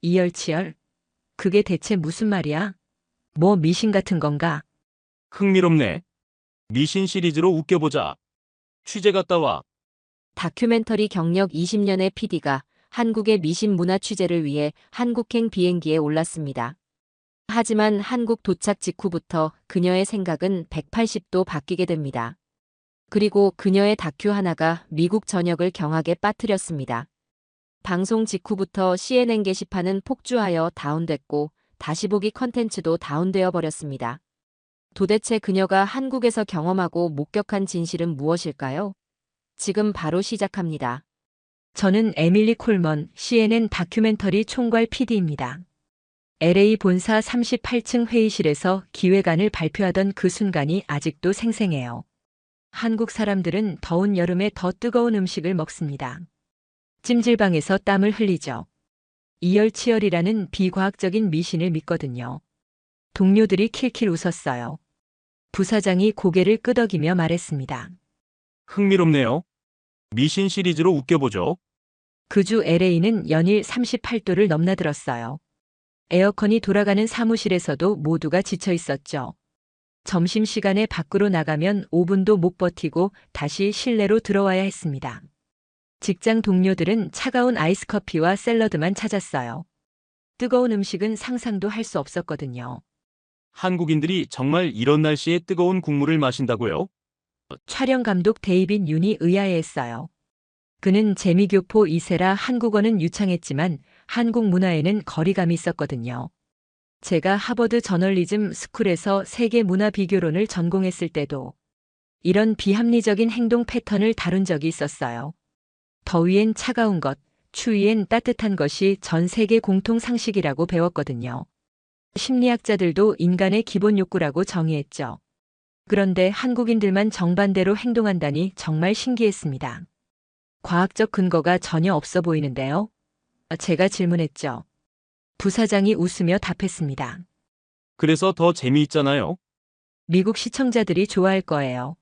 이열치열. 그게 대체 무슨 말이야? 뭐 미신 같은 건가? 흥미롭네. 미신 시리즈로 웃겨보자. 취재 갔다 와. 다큐멘터리 경력 20년의 PD가 한국의 미신 문화 취재를 위해 한국행 비행기에 올랐습니다. 하지만 한국 도착 직후부터 그녀의 생각은 180도 바뀌게 됩니다. 그리고 그녀의 다큐 하나가 미국 전역을 경악에 빠뜨렸습니다. 방송 직후부터 CNN 게시판은 폭주하여 다운됐고 다시 보기 컨텐츠도 다운되어 버렸습니다. 도대체 그녀가 한국에서 경험하고 목격한 진실은 무엇일까요? 지금 바로 시작합니다. 저는 에밀리 콜먼, CNN 다큐멘터리 총괄 PD입니다. LA 본사 38층 회의실에서 기획안을 발표하던 그 순간이 아직도 생생해요. 한국 사람들은 더운 여름에 더 뜨거운 음식을 먹습니다. 찜질방에서 땀을 흘리죠. 이열치열이라는 비과학적인 미신을 믿거든요. 동료들이 킬킬 웃었어요. 부사장이 고개를 끄덕이며 말했습니다. 흥미롭네요. 미신 시리즈로 웃겨보죠. 그 주 LA는 연일 38도를 넘나들었어요. 에어컨이 돌아가는 사무실에서도 모두가 지쳐 있었죠. 점심시간에 밖으로 나가면 5분도 못 버티고 다시 실내로 들어와야 했습니다. 직장 동료들은 차가운 아이스커피와 샐러드만 찾았어요. 뜨거운 음식은 상상도 할 수 없었거든요. 한국인들이 정말 이런 날씨에 뜨거운 국물을 마신다고요? 촬영 감독 데이빗 윤이 의아해했어요. 그는 재미교포 2세라 한국어는 유창했지만 한국 문화에는 거리감이 있었거든요. 제가 하버드 저널리즘 스쿨에서 세계 문화 비교론을 전공했을 때도 이런 비합리적인 행동 패턴을 다룬 적이 있었어요. 더위엔 차가운 것, 추위엔 따뜻한 것이 전 세계 공통 상식이라고 배웠거든요. 심리학자들도 인간의 기본 욕구라고 정의했죠. 그런데 한국인들만 정반대로 행동한다니 정말 신기했습니다. 과학적 근거가 전혀 없어 보이는데요. 제가 질문했죠. 부사장이 웃으며 답했습니다. 그래서 더 재미있잖아요. 미국 시청자들이 좋아할 거예요.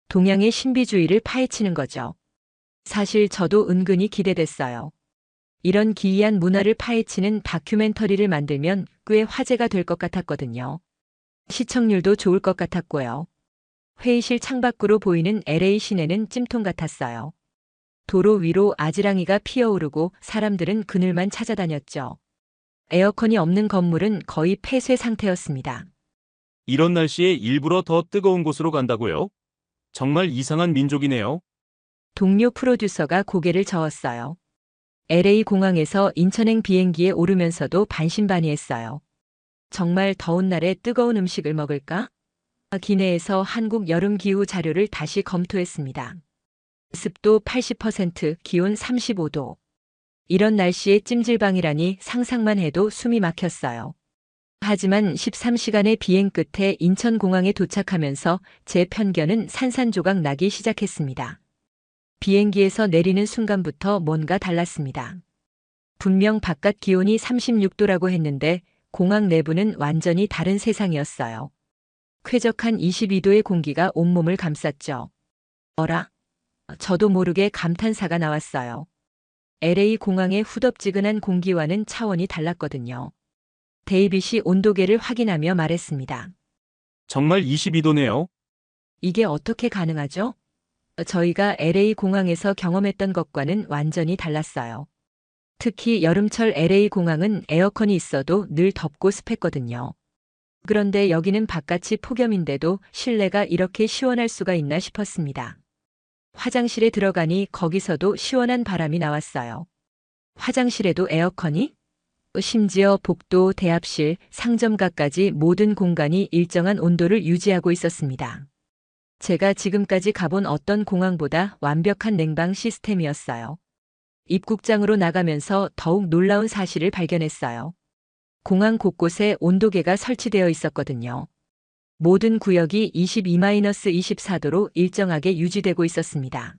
동양의 신비주의를 파헤치는 거죠. 사실 저도 은근히 기대됐어요. 이런 기이한 문화를 파헤치는 다큐멘터리를 만들면 꽤 화제가 될 것 같았거든요. 시청률도 좋을 것 같았고요. 회의실 창밖으로 보이는 LA 시내는 찜통 같았어요. 도로 위로 아지랑이가 피어오르고 사람들은 그늘만 찾아다녔죠. 에어컨이 없는 건물은 거의 폐쇄 상태였습니다. 이런 날씨에 일부러 더 뜨거운 곳으로 간다고요? 정말 이상한 민족이네요. 동료 프로듀서가 고개를 저었어요. LA 공항에서 인천행 비행기에 오르면서도 반신반의했어요. 정말 더운 날에 뜨거운 음식을 먹을까? 기내에서 한국 여름 기후 자료를 다시 검토했습니다. 습도 80%, 기온 35도. 이런 날씨에 찜질방이라니 상상만 해도 숨이 막혔어요. 하지만 13시간의 비행 끝에 인천공항에 도착하면서 제 편견은 산산조각 나기 시작했습니다. 비행기에서 내리는 순간부터 뭔가 달랐습니다. 분명 바깥 기온이 36도라고 했는데 공항 내부는 완전히 다른 세상이었어요. 쾌적한 22도의 공기가 온몸을 감쌌죠. 어라? 저도 모르게 감탄사가 나왔어요. LA 공항의 후덥지근한 공기와는 차원이 달랐거든요. 데이빗이 온도계를 확인하며 말했습니다. 정말 22도네요. 이게 어떻게 가능하죠? 저희가 LA 공항에서 경험했던 것과는 완전히 달랐어요. 특히 여름철 LA 공항은 에어컨이 있어도 늘 덥고 습했거든요. 그런데 여기는 바깥이 폭염인데도 실내가 이렇게 시원할 수가 있나 싶었습니다. 화장실에 들어가니 거기서도 시원한 바람이 나왔어요. 화장실에도 에어컨이? 심지어 복도, 대합실, 상점가까지 모든 공간이 일정한 온도를 유지하고 있었습니다. 제가 지금까지 가본 어떤 공항보다 완벽한 냉방 시스템이었어요. 입국장으로 나가면서 더욱 놀라운 사실을 발견했어요. 공항 곳곳에 온도계가 설치되어 있었거든요. 모든 구역이 22-24도로 일정하게 유지되고 있었습니다.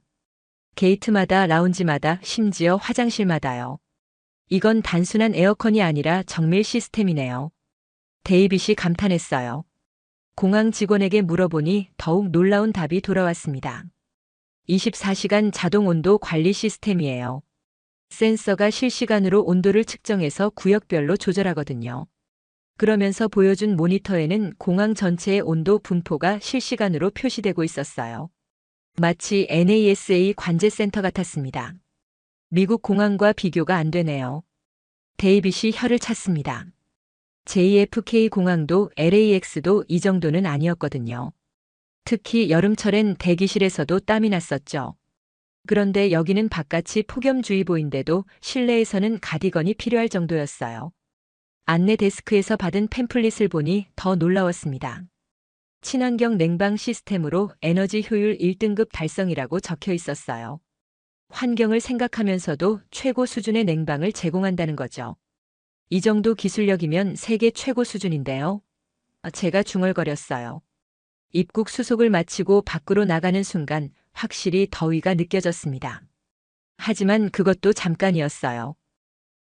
게이트마다, 라운지마다, 심지어 화장실마다요. 이건 단순한 에어컨이 아니라 정밀 시스템이네요. 데이빗이 감탄했어요. 공항 직원에게 물어보니 더욱 놀라운 답이 돌아왔습니다. 24시간 자동 온도 관리 시스템이에요. 센서가 실시간으로 온도를 측정해서 구역별로 조절하거든요. 그러면서 보여준 모니터에는 공항 전체의 온도 분포가 실시간으로 표시되고 있었어요. 마치 NASA 관제센터 같았습니다. 미국 공항과 비교가 안 되네요. 데이빗이 혀를 찼습니다. JFK 공항도 LAX도 이 정도는 아니었거든요. 특히 여름철엔 대기실에서도 땀이 났었죠. 그런데 여기는 바깥이 폭염주의보인데도 실내에서는 가디건이 필요할 정도였어요. 안내 데스크에서 받은 팸플릿을 보니 더 놀라웠습니다. 친환경 냉방 시스템으로 에너지 효율 1등급 달성이라고 적혀 있었어요. 환경을 생각하면서도 최고 수준의 냉방을 제공한다는 거죠. 이 정도 기술력이면 세계 최고 수준인데요. 제가 중얼거렸어요. 입국 수속을 마치고 밖으로 나가는 순간 확실히 더위가 느껴졌습니다. 하지만 그것도 잠깐이었어요.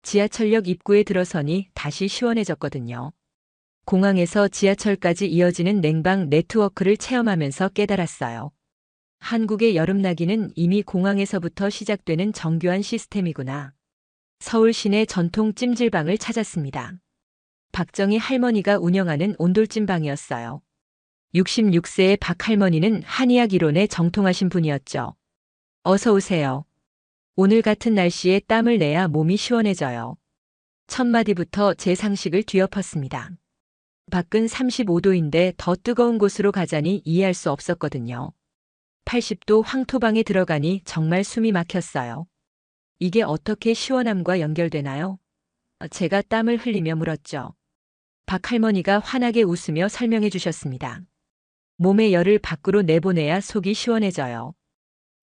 지하철역 입구에 들어서니 다시 시원해졌거든요. 공항에서 지하철까지 이어지는 냉방 네트워크를 체험하면서 깨달았어요. 한국의 여름나기는 이미 공항에서부터 시작되는 정교한 시스템이구나. 서울 시내 전통 찜질방을 찾았습니다. 박정희 할머니가 운영하는 온돌찜방이었어요. 66세의 박 할머니는 한의학 이론에 정통하신 분이었죠. 어서 오세요. 오늘 같은 날씨에 땀을 내야 몸이 시원해져요. 첫 마디부터 제 상식을 뒤엎었습니다. 밖은 35도인데 더 뜨거운 곳으로 가자니 이해할 수 없었거든요. 80도 황토방에 들어가니 정말 숨이 막혔어요. 이게 어떻게 시원함과 연결되나요? 제가 땀을 흘리며 물었죠. 박 할머니가 환하게 웃으며 설명해 주셨습니다. 몸의 열을 밖으로 내보내야 속이 시원해져요.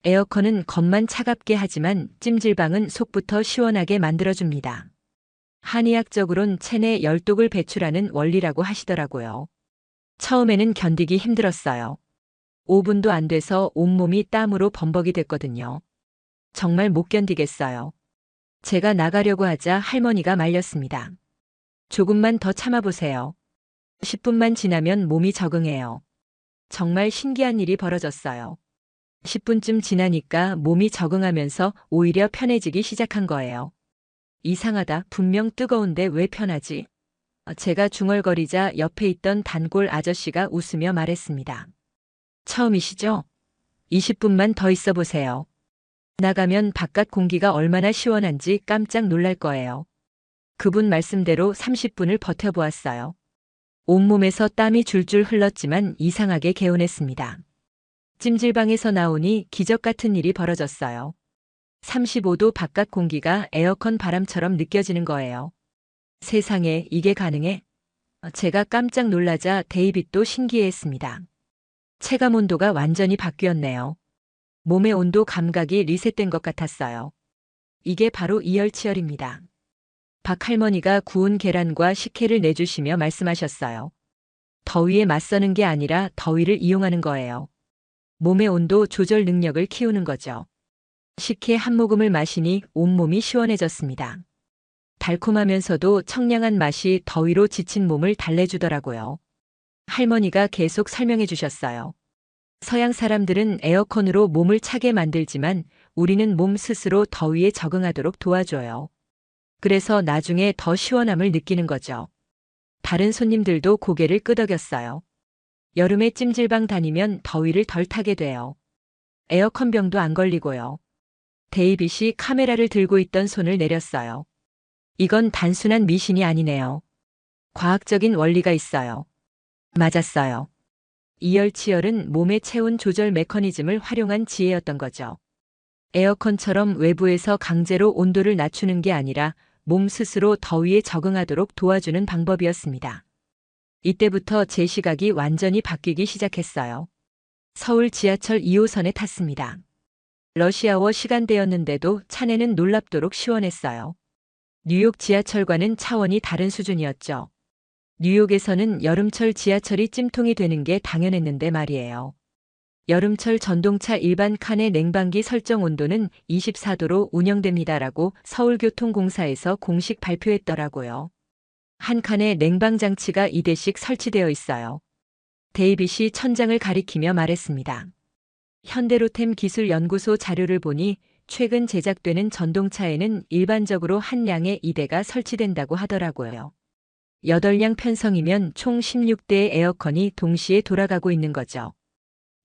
에어컨은 겉만 차갑게 하지만 찜질방은 속부터 시원하게 만들어줍니다. 한의학적으론 체내 열독을 배출하는 원리라고 하시더라고요. 처음에는 견디기 힘들었어요. 5분도 안 돼서 온몸이 땀으로 범벅이 됐거든요. 정말 못 견디겠어요. 제가 나가려고 하자 할머니가 말렸습니다. 조금만 더 참아보세요. 10분만 지나면 몸이 적응해요. 정말 신기한 일이 벌어졌어요. 10분쯤 지나니까 몸이 적응하면서 오히려 편해지기 시작한 거예요. 이상하다. 분명 뜨거운데 왜 편하지? 제가 중얼거리자 옆에 있던 단골 아저씨가 웃으며 말했습니다. 처음이시죠? 20분만 더 있어 보세요. 나가면 바깥 공기가 얼마나 시원한지 깜짝 놀랄 거예요. 그분 말씀대로 30분을 버텨보았어요. 온몸에서 땀이 줄줄 흘렀지만 이상하게 개운했습니다. 찜질방에서 나오니 기적 같은 일이 벌어졌어요. 35도 바깥 공기가 에어컨 바람처럼 느껴지는 거예요. 세상에 이게 가능해? 제가 깜짝 놀라자 데이빗도 신기해했습니다. 체감 온도가 완전히 바뀌었네요. 몸의 온도 감각이 리셋된 것 같았어요. 이게 바로 이열치열입니다. 박 할머니가 구운 계란과 식혜를 내주시며 말씀하셨어요. 더위에 맞서는 게 아니라 더위를 이용하는 거예요. 몸의 온도 조절 능력을 키우는 거죠. 식혜 한 모금을 마시니 온몸이 시원해졌습니다. 달콤하면서도 청량한 맛이 더위로 지친 몸을 달래주더라고요. 할머니가 계속 설명해 주셨어요. 서양 사람들은 에어컨으로 몸을 차게 만들지만 우리는 몸 스스로 더위에 적응하도록 도와줘요. 그래서 나중에 더 시원함을 느끼는 거죠. 다른 손님들도 고개를 끄덕였어요. 여름에 찜질방 다니면 더위를 덜 타게 돼요. 에어컨 병도 안 걸리고요. 데이빗이 카메라를 들고 있던 손을 내렸어요. 이건 단순한 미신이 아니네요. 과학적인 원리가 있어요. 맞았어요. 이열치열은 몸의 체온 조절 메커니즘을 활용한 지혜였던 거죠. 에어컨처럼 외부에서 강제로 온도를 낮추는 게 아니라 몸 스스로 더위에 적응하도록 도와주는 방법이었습니다. 이때부터 제 시각이 완전히 바뀌기 시작했어요. 서울 지하철 2호선에 탔습니다. 러시아워 시간대였는데도 차내는 놀랍도록 시원했어요. 뉴욕 지하철과는 차원이 다른 수준이었죠. 뉴욕에서는 여름철 지하철이 찜통이 되는 게 당연했는데 말이에요. 여름철 전동차 일반 칸의 냉방기 설정 온도는 24도로 운영됩니다라고 서울교통공사에서 공식 발표했더라고요. 한 칸에 냉방 장치가 2대씩 설치되어 있어요. 데이빗이 천장을 가리키며 말했습니다. 현대로템 기술연구소 자료를 보니 최근 제작되는 전동차에는 일반적으로 한 량의 2대가 설치된다고 하더라고요. 8량 편성이면 총 16대의 에어컨이 동시에 돌아가고 있는 거죠.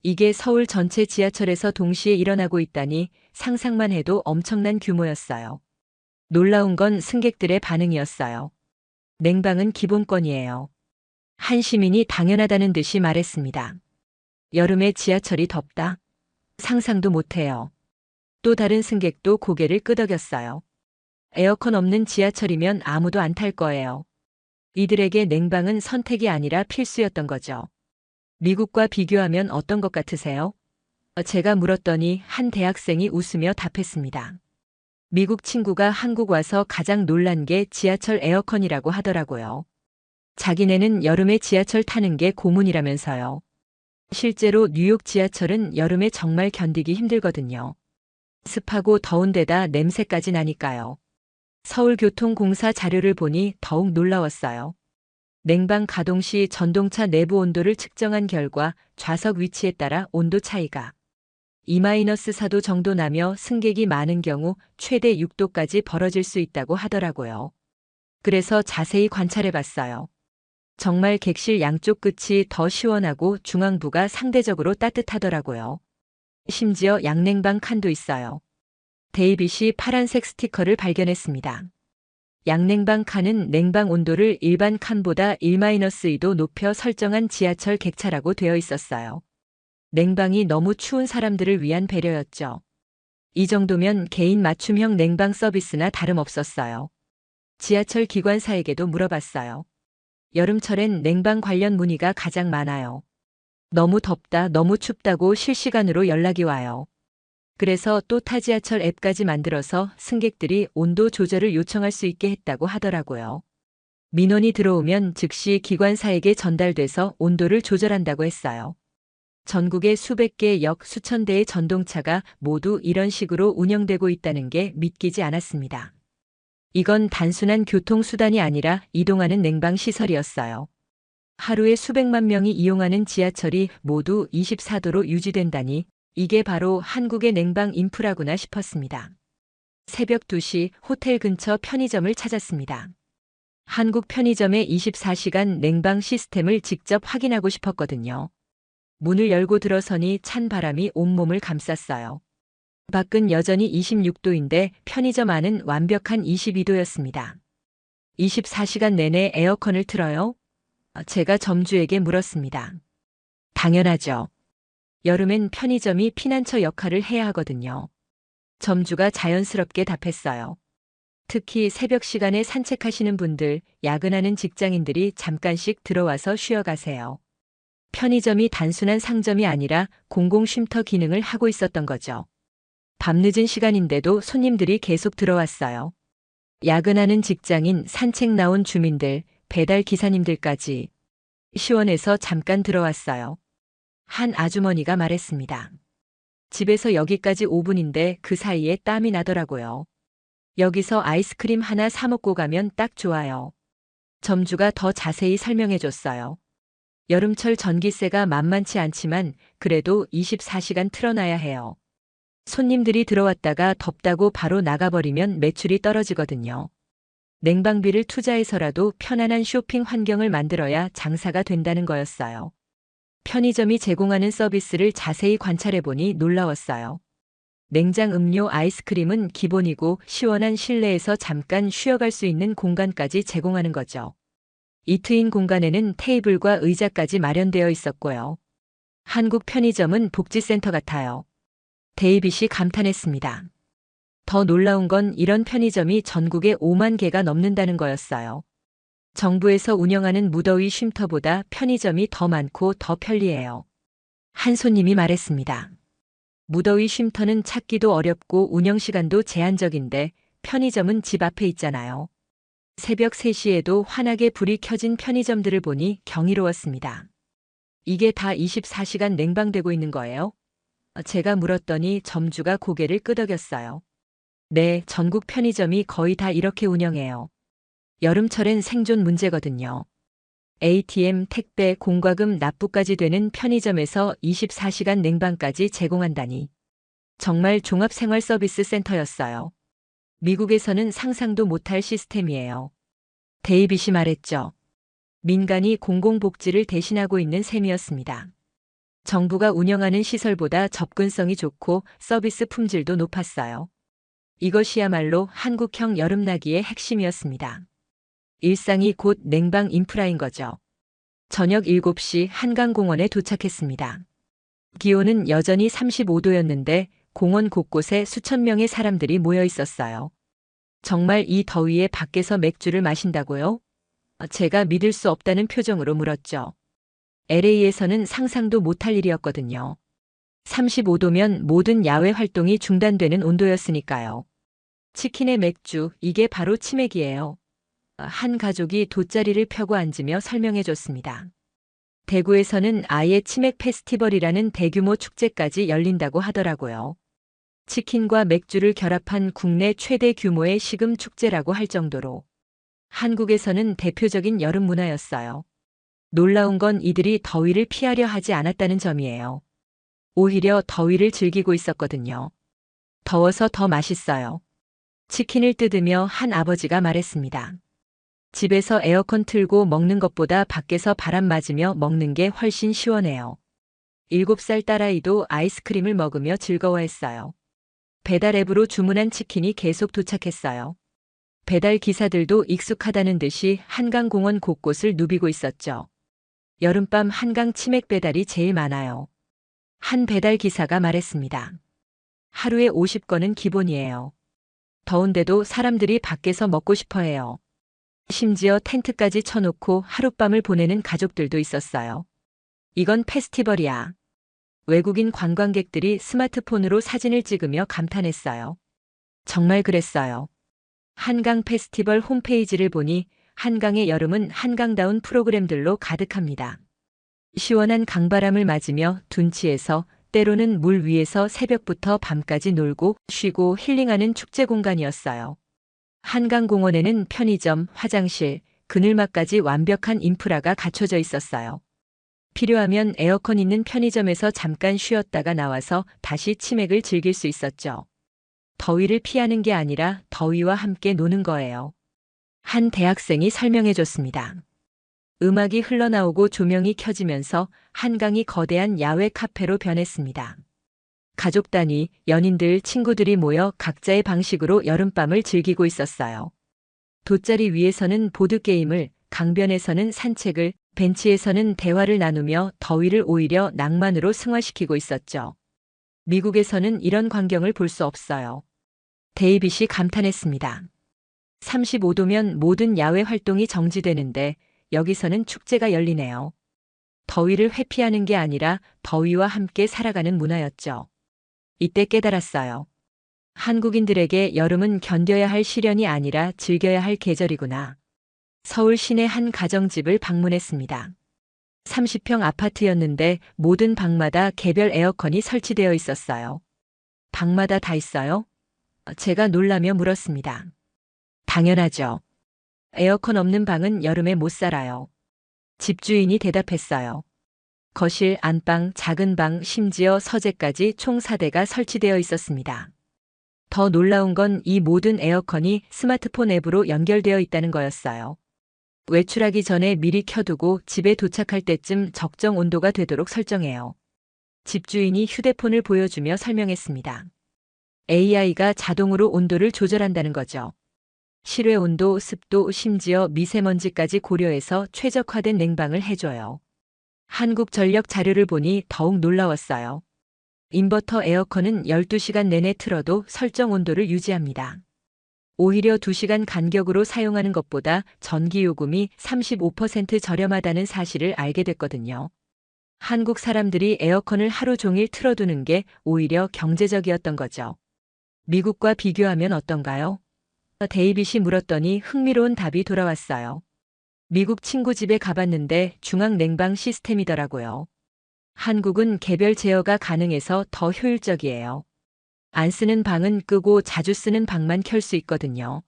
이게 서울 전체 지하철에서 동시에 일어나고 있다니 상상만 해도 엄청난 규모였어요. 놀라운 건 승객들의 반응이었어요. 냉방은 기본권이에요. 한 시민이 당연하다는 듯이 말했습니다. 여름에 지하철이 덥다? 상상도 못해요. 또 다른 승객도 고개를 끄덕였어요. 에어컨 없는 지하철이면 아무도 안 탈 거예요. 이들에게 냉방은 선택이 아니라 필수였던 거죠. 미국과 비교하면 어떤 것 같으세요? 제가 물었더니 한 대학생이 웃으며 답했습니다. 미국 친구가 한국 와서 가장 놀란 게 지하철 에어컨이라고 하더라고요. 자기네는 여름에 지하철 타는 게 고문이라면서요. 실제로 뉴욕 지하철은 여름에 정말 견디기 힘들거든요. 습하고 더운 데다 냄새까지 나니까요. 서울교통공사 자료를 보니 더욱 놀라웠어요. 냉방 가동 시 전동차 내부 온도를 측정한 결과 좌석 위치에 따라 온도 차이가 -4도 정도 나며 승객이 많은 경우 최대 6도까지 벌어질 수 있다고 하더라고요. 그래서 자세히 관찰해 봤어요. 정말 객실 양쪽 끝이 더 시원하고 중앙부가 상대적으로 따뜻하더라고요. 심지어 양냉방 칸도 있어요. 데이빗이 파란색 스티커를 발견했습니다. 양냉방 칸은 냉방 온도를 일반 칸보다 1-2도 높여 설정한 지하철 객차라고 되어 있었어요. 냉방이 너무 추운 사람들을 위한 배려였죠. 이 정도면 개인 맞춤형 냉방 서비스나 다름없었어요. 지하철 기관사에게도 물어봤어요. 여름철엔 냉방 관련 문의가 가장 많아요. 너무 덥다, 너무 춥다고 실시간으로 연락이 와요. 그래서 또 타 지하철 앱까지 만들어서 승객들이 온도 조절을 요청할 수 있게 했다고 하더라고요. 민원이 들어오면 즉시 기관사에게 전달돼서 온도를 조절한다고 했어요. 전국에 수백 개 역 수천 대의 전동차가 모두 이런 식으로 운영되고 있다는 게 믿기지 않았습니다. 이건 단순한 교통수단이 아니라 이동하는 냉방시설이었어요. 하루에 수백만 명이 이용하는 지하철이 모두 24도로 유지된다니 이게 바로 한국의 냉방 인프라구나 싶었습니다. 새벽 2시 호텔 근처 편의점을 찾았습니다. 한국 편의점의 24시간 냉방 시스템을 직접 확인하고 싶었거든요. 문을 열고 들어서니 찬 바람이 온몸을 감쌌어요. 밖은 여전히 26도인데 편의점 안은 완벽한 22도였습니다. 24시간 내내 에어컨을 틀어요? 제가 점주에게 물었습니다. 당연하죠. 여름엔 편의점이 피난처 역할을 해야 하거든요. 점주가 자연스럽게 답했어요. 특히 새벽 시간에 산책하시는 분들, 야근하는 직장인들이 잠깐씩 들어와서 쉬어가세요. 편의점이 단순한 상점이 아니라 공공쉼터 기능을 하고 있었던 거죠. 밤늦은 시간인데도 손님들이 계속 들어왔어요. 야근하는 직장인, 산책 나온 주민들, 배달 기사님들까지 시원해서 잠깐 들어왔어요. 한 아주머니가 말했습니다. 집에서 여기까지 5분인데 그 사이에 땀이 나더라고요. 여기서 아이스크림 하나 사 먹고 가면 딱 좋아요. 점주가 더 자세히 설명해 줬어요. 여름철 전기세가 만만치 않지만 그래도 24시간 틀어놔야 해요. 손님들이 들어왔다가 덥다고 바로 나가버리면 매출이 떨어지거든요. 냉방비를 투자해서라도 편안한 쇼핑 환경을 만들어야 장사가 된다는 거였어요. 편의점이 제공하는 서비스를 자세히 관찰해보니 놀라웠어요. 냉장 음료, 아이스크림은 기본이고 시원한 실내에서 잠깐 쉬어갈 수 있는 공간까지 제공하는 거죠. 이 트인 공간에는 테이블과 의자까지 마련되어 있었고요. 한국 편의점은 복지센터 같아요. 데이빗이 감탄했습니다. 더 놀라운 건 이런 편의점이 전국에 5만 개가 넘는다는 거였어요. 정부에서 운영하는 무더위 쉼터보다 편의점이 더 많고 더 편리해요. 한 손님이 말했습니다. 무더위 쉼터는 찾기도 어렵고 운영시간도 제한적인데 편의점은 집 앞에 있잖아요. 새벽 3시에도 환하게 불이 켜진 편의점들을 보니 경이로웠습니다. 이게 다 24시간 냉방되고 있는 거예요? 제가 물었더니 점주가 고개를 끄덕였어요. 네, 전국 편의점이 거의 다 이렇게 운영해요. 여름철엔 생존 문제거든요. ATM, 택배, 공과금 납부까지 되는 편의점에서 24시간 냉방까지 제공한다니. 정말 종합생활서비스 센터였어요. 미국에서는 상상도 못할 시스템이에요. 데이빗이 말했죠. 민간이 공공복지를 대신하고 있는 셈이었습니다. 정부가 운영하는 시설보다 접근성이 좋고 서비스 품질도 높았어요. 이것이야말로 한국형 여름나기의 핵심이었습니다. 일상이 곧 냉방 인프라인 거죠. 저녁 7시 한강공원에 도착했습니다. 기온은 여전히 35도였는데 공원 곳곳에 수천 명의 사람들이 모여 있었어요. 정말 이 더위에 밖에서 맥주를 마신다고요? 제가 믿을 수 없다는 표정으로 물었죠. LA에서는 상상도 못할 일이었거든요. 35도면 모든 야외 활동이 중단되는 온도였으니까요. 치킨에 맥주, 이게 바로 치맥이에요. 한 가족이 돗자리를 펴고 앉으며 설명해 줬습니다. 대구에서는 아예 치맥 페스티벌이라는 대규모 축제까지 열린다고 하더라고요. 치킨과 맥주를 결합한 국내 최대 규모의 식음 축제라고 할 정도로 한국에서는 대표적인 여름 문화였어요. 놀라운 건 이들이 더위를 피하려 하지 않았다는 점이에요. 오히려 더위를 즐기고 있었거든요. 더워서 더 맛있어요. 치킨을 뜯으며 한 아버지가 말했습니다. 집에서 에어컨 틀고 먹는 것보다 밖에서 바람 맞으며 먹는 게 훨씬 시원해요. 7살 딸아이도 아이스크림을 먹으며 즐거워했어요. 배달 앱으로 주문한 치킨이 계속 도착했어요. 배달 기사들도 익숙하다는 듯이 한강공원 곳곳을 누비고 있었죠. 여름밤 한강 치맥 배달이 제일 많아요. 한 배달 기사가 말했습니다. 하루에 50건은 기본이에요. 더운데도 사람들이 밖에서 먹고 싶어 해요. 심지어 텐트까지 쳐놓고 하룻밤을 보내는 가족들도 있었어요. 이건 페스티벌이야. 외국인 관광객들이 스마트폰으로 사진을 찍으며 감탄했어요. 정말 그랬어요. 한강 페스티벌 홈페이지를 보니 한강의 여름은 한강다운 프로그램들로 가득합니다. 시원한 강바람을 맞으며 둔치에서 때로는 물 위에서 새벽부터 밤까지 놀고 쉬고 힐링하는 축제 공간이었어요. 한강공원에는 편의점, 화장실, 그늘막까지 완벽한 인프라가 갖춰져 있었어요. 필요하면 에어컨 있는 편의점에서 잠깐 쉬었다가 나와서 다시 치맥을 즐길 수 있었죠. 더위를 피하는 게 아니라 더위와 함께 노는 거예요. 한 대학생이 설명해 줬습니다. 음악이 흘러나오고 조명이 켜지면서 한강이 거대한 야외 카페로 변했습니다. 가족 단위, 연인들, 친구들이 모여 각자의 방식으로 여름밤을 즐기고 있었어요. 돗자리 위에서는 보드게임을, 강변에서는 산책을, 벤치에서는 대화를 나누며 더위를 오히려 낭만으로 승화시키고 있었죠. 미국에서는 이런 광경을 볼 수 없어요. 데이빗이 감탄했습니다. 35도면 모든 야외 활동이 정지되는데 여기서는 축제가 열리네요. 더위를 회피하는 게 아니라 더위와 함께 살아가는 문화였죠. 이때 깨달았어요. 한국인들에게 여름은 견뎌야 할 시련이 아니라 즐겨야 할 계절이구나. 서울 시내 한 가정집을 방문했습니다. 30평 아파트였는데 모든 방마다 개별 에어컨이 설치되어 있었어요. 방마다 다 있어요? 제가 놀라며 물었습니다. 당연하죠. 에어컨 없는 방은 여름에 못 살아요. 집주인이 대답했어요. 거실, 안방, 작은 방, 심지어 서재까지 총 4대가 설치되어 있었습니다. 더 놀라운 건 이 모든 에어컨이 스마트폰 앱으로 연결되어 있다는 거였어요. 외출하기 전에 미리 켜두고 집에 도착할 때쯤 적정 온도가 되도록 설정해요. 집주인이 휴대폰을 보여주며 설명했습니다. AI가 자동으로 온도를 조절한다는 거죠. 실외 온도, 습도, 심지어 미세먼지까지 고려해서 최적화된 냉방을 해줘요. 한국전력 자료를 보니 더욱 놀라웠어요. 인버터 에어컨은 12시간 내내 틀어도 설정 온도를 유지합니다. 오히려 2시간 간격으로 사용하는 것보다 전기요금이 35% 저렴하다는 사실을 알게 됐거든요. 한국 사람들이 에어컨을 하루 종일 틀어두는 게 오히려 경제적이었던 거죠. 미국과 비교하면 어떤가요? 데이빗이 물었더니 흥미로운 답이 돌아왔어요. 미국 친구 집에 가봤는데 중앙 냉방 시스템이더라고요. 한국은 개별 제어가 가능해서 더 효율적이에요. 안 쓰는 방은 끄고 자주 쓰는 방만 켤 수 있거든요.